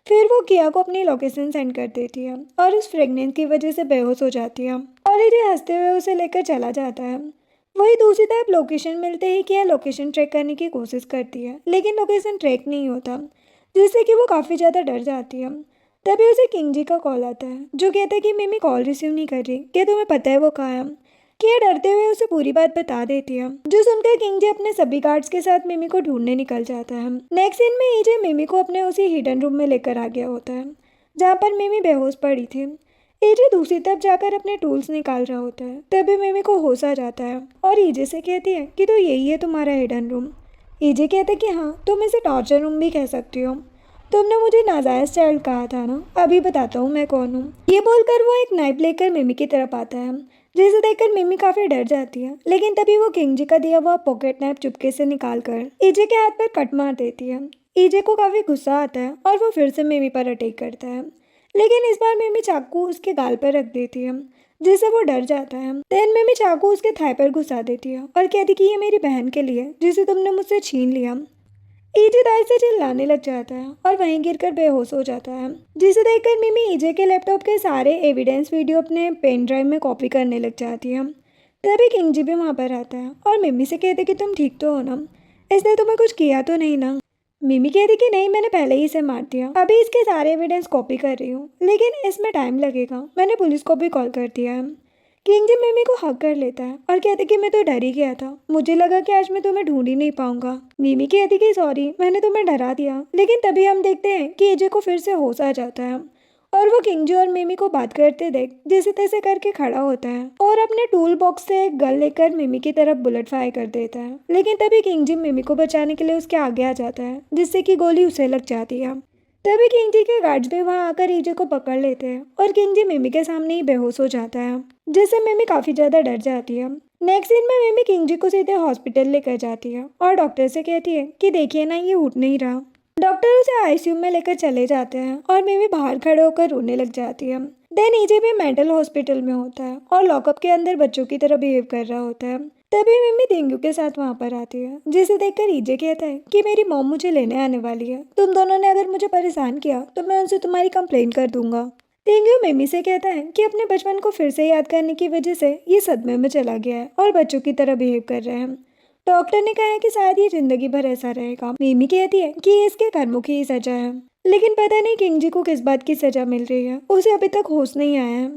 फिर वो किया को अपनी लोकेशन सेंड कर देती है और उस फ्रेगनेंस की वजह से बेहोश हो जाती है और ईजे हंसते हुए उसे लेकर चला जाता है। वही दूसरी तरफ लोकेशन मिलते ही किया लोकेशन ट्रैक करने की कोशिश करती है, लेकिन लोकेशन ट्रैक नहीं होता, जिससे कि वो काफ़ी ज़्यादा डर जाती है। तभी उसे किंग जी का कॉल आता है जो कहता है कि मिमी कॉल रिसीव नहीं कर रही, क्या तुम्हें पता है वो कहाँ है? किया डरते हुए उसे पूरी बात बता देती है, जो सुनकर किंग जी अपने सभी गार्ड्स के साथ मिमी को ढूंढने निकल जाता है। नेक्स्ट सीन में ईजे मिमी को अपने उसी हिडन रूम में लेकर आ गया होता है जहाँ पर मिमी बेहोश पड़ी थी। ईजे दूसरी तरफ जाकर अपने टूल्स निकाल रहा होता है, तभी मिमी को होश आ जाता है और ईजे से कहती है कि तो यही है तुम्हारा हिडन रूम। ईजे कहता है कि हाँ, तुम इसे टॉर्चर रूम भी कह सकती हो, तुमने मुझे नाजायज चाइल्ड कहा था ना, अभी बताता हूँ मैं कौन हूँ। ये बोलकर वो एक नाइफ लेकर मिमी की तरफ आता है, जिसे देखकर मिमी काफी डर जाती है, लेकिन तभी वो किंग जी का दिया हुआ पॉकेट नाइफ चुपके से निकालकर ईजे के हाथ पर कट मार देती है। ईजे को काफी गुस्सा आता है और वो फिर से मिमी पर अटैक करता है, लेकिन इस बार मिमी चाकू उसके गाल पर रख देती है, जिससे वो डर जाता है। देन मिमी चाकू उसके थाई पर घुसा देती है और कहती कि ये मेरी बहन के लिए जिसे तुमने मुझसे छीन लिया। ईजे दर्द से चिल्लाने लग जाता है और वहीं गिरकर बेहोश हो जाता है, जिसे देखकर मिमी ईजे के लैपटॉप के सारे एविडेंस वीडियो अपने पेन ड्राइव में कॉपी करने लग जाती है। तभी किंग जी भी वहाँ पर आता है और मिमी से कहते कि तुम ठीक तो हो ना, इसने तुम्हें कुछ किया तो नहीं ना? मिमी कहती कि नहीं, मैंने पहले ही इसे मार दिया, अभी इसके सारे एविडेंस कॉपी कर रही हूँ, लेकिन इसमें टाइम लगेगा, मैंने पुलिस को भी कॉल कर दिया है। किंग जी मिमी को हक कर लेता है और कहते कि मैं तो डर ही गया था, मुझे लगा कि आज मैं तुम्हें ढूंढ ही नहीं पाऊंगा। मिमी कहती कि सॉरी, मैंने तुम्हें डरा दिया, लेकिन तभी हम देखते हैं कि ईजे को फिर से होश आ जाता है और वो किंग जी और मिमी को बात करते देख जैसे तैसे करके खड़ा होता है और अपने टूल बॉक्स से एक गन लेकर मिमी की तरफ बुलेट फायर कर देता है, लेकिन तभी किंग जी मिमी को बचाने के लिए उसके आगे आ जाता है, जिससे कि गोली उसे लग जाती है। तभी किंग जी के गार्ड्स भी वहां आकर ईजे को पकड़ लेते हैं और किंग जी मिमी के सामने ही बेहोश हो जाता है, जिससे मिमी काफी ज्यादा डर जाती है। नेक्स्ट सीन में मिमी किंग जी को सीधे हॉस्पिटल लेकर जाती है और डॉक्टर से कहती है कि देखिए ना, ये उठ नहीं रहा। डॉक्टर उसे आईसीयू में लेकर चले जाते हैं और मिमी बाहर खड़े होकर रोने लग जाती है। देन ईजे भी मेंटल हॉस्पिटल में होता है और लॉकअप के अंदर बच्चों की तरह बिहेव कर रहा होता है। तभी मिमी तेंगू के साथ वहां पर आती है, जिसे देखकर ईजे कहता है कि मेरी मॉम मुझे लेने आने वाली है, तुम दोनों ने अगर मुझे परेशान किया तो मैं उनसे तुम्हारी कंप्लेन कर दूंगा। तेंगू मिमी से कहता है कि अपने बचपन को फिर से याद करने की वजह से ये सदमे में चला गया है और बच्चों की तरह बिहेव कर रहे हैं। डॉक्टर ने कहा है कि शायद ये जिंदगी भर ऐसा रहेगा। मिमी कहती है कि ये इसके कर्मों की ही सजा है, लेकिन पता नहीं किंग जी को किस बात की सजा मिल रही है, उसे अभी तक होश नहीं आया है।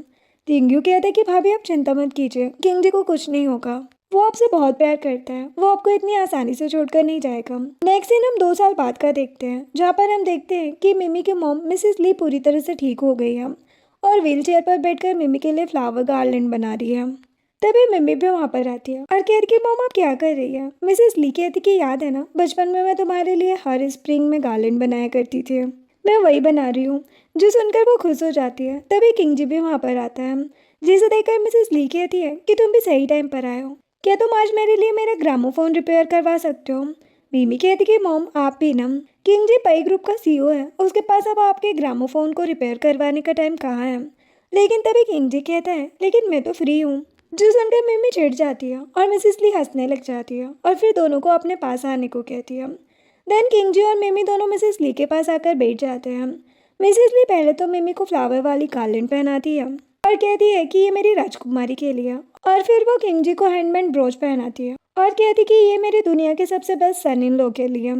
तेंगू कहता है कि भाभी आप चिंता मत कीजिए, किंग जी को कुछ नहीं होगा, वो आपसे बहुत प्यार करता है, वो आपको इतनी आसानी से छोड़कर नहीं जाएगा। नेक्स्ट सीन हम 2 साल बाद का देखते हैं, जहाँ पर हम देखते हैं कि मिमी की मॉम मिसेस ली पूरी तरह से ठीक हो गई है और व्हील चेयर पर बैठकर मिमी के लिए फ्लावर गार्लैंड बना रही है। तभी मिमी भी वहाँ पर आती है और कहती कि मॉम आप क्या कर रही है? मिसेस ली कहती कि याद है ना, बचपन में मैं तुम्हारे लिए हर स्प्रिंग में गार्लैंड बनाया करती थी, मैं वही बना रही हूँ। जो सुनकर वो खुश हो जाती है। तभी किंग जी भी वहाँ पर आता है, जिसे देखकर मिसेस ली कहती है कि तुम भी सही टाइम पर आए हो, क्या तुम आज मेरे लिए मेरा ग्रामोफोन रिपेयर करवा सकते हो? मिमी कहती कि मॉम आप भी ना, किंग जी पाई ग्रुप का सीईओ है, उसके पास अब आपके ग्रामोफोन को रिपेयर करवाने का टाइम कहाँ है? लेकिन तभी किंग जी कहता है लेकिन मैं तो फ्री हूँ। जो सुनकर मिमी चिढ़ जाती है और मिसेस ली हंसने लग जाती है और फिर दोनों को अपने पास आने को कहती है। देन किंग जी और मिमी दोनों मिसेस ली के पास आकर बैठ जाते हैं। मिसेस ली पहले तो मिमी को फ्लावर वाली गार्लैंड पहनाती है और कहती है कि ये मेरी राजकुमारी के लिए, और फिर वो किंग जी को हैंडमेड ब्रोच पहनाती है और कहती कि ये मेरी दुनिया के सबसे बेस्ट सन इन लॉ के लिए।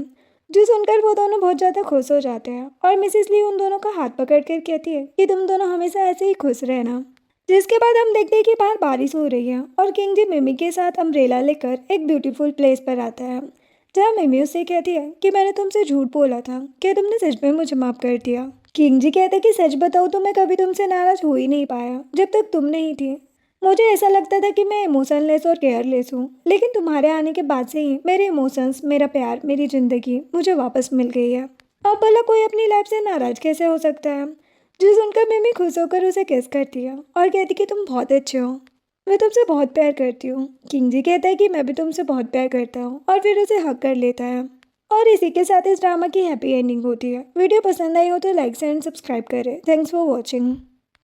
जो सुनकर वो दोनों बहुत ज़्यादा खुश हो जाते हैं और मिसेस ली उन दोनों का हाथ पकड़ कर कहती है कि तुम दोनों हमेशा ऐसे ही खुश रहना। जिसके बाद हम देखते हैं कि बाहर बारिश हो रही है और किंग जी मिमी के साथ अम्ब्रेला लेकर एक ब्यूटीफुल प्लेस पर आता है, जहाँ मिमी उससे कहती है कि मैंने तुमसे झूठ बोला था, क्या तुमने सच में मुझे माफ कर दिया। किंग जी कहते हैं कि सच बताओ तो मैं कभी तुमसे नाराज हो ही नहीं पाया जब तक तुम नहीं थी। मुझे ऐसा लगता था कि मैं इमोशनलेस और केयरलेस हूँ, लेकिन तुम्हारे आने के बाद से ही मेरे इमोशंस, मेरा प्यार, मेरी जिंदगी मुझे वापस मिल गई है। अब भला कोई अपनी लाइफ से नाराज कैसे हो सकता है। जो सुनकर मिमी खुश होकर उसे किस करती है और कहती कि तुम बहुत अच्छे हो, मैं तुमसे बहुत प्यार करती हूँ। किंग जी कहता है कि मैं भी तुमसे बहुत प्यार करता हूँ और फिर उसे हक कर लेता है। और इसी के साथ इस ड्रामा की हैप्पी एंडिंग होती है। वीडियो पसंद आई हो तो लाइक एंड सब्सक्राइब करें। Thanks for watching.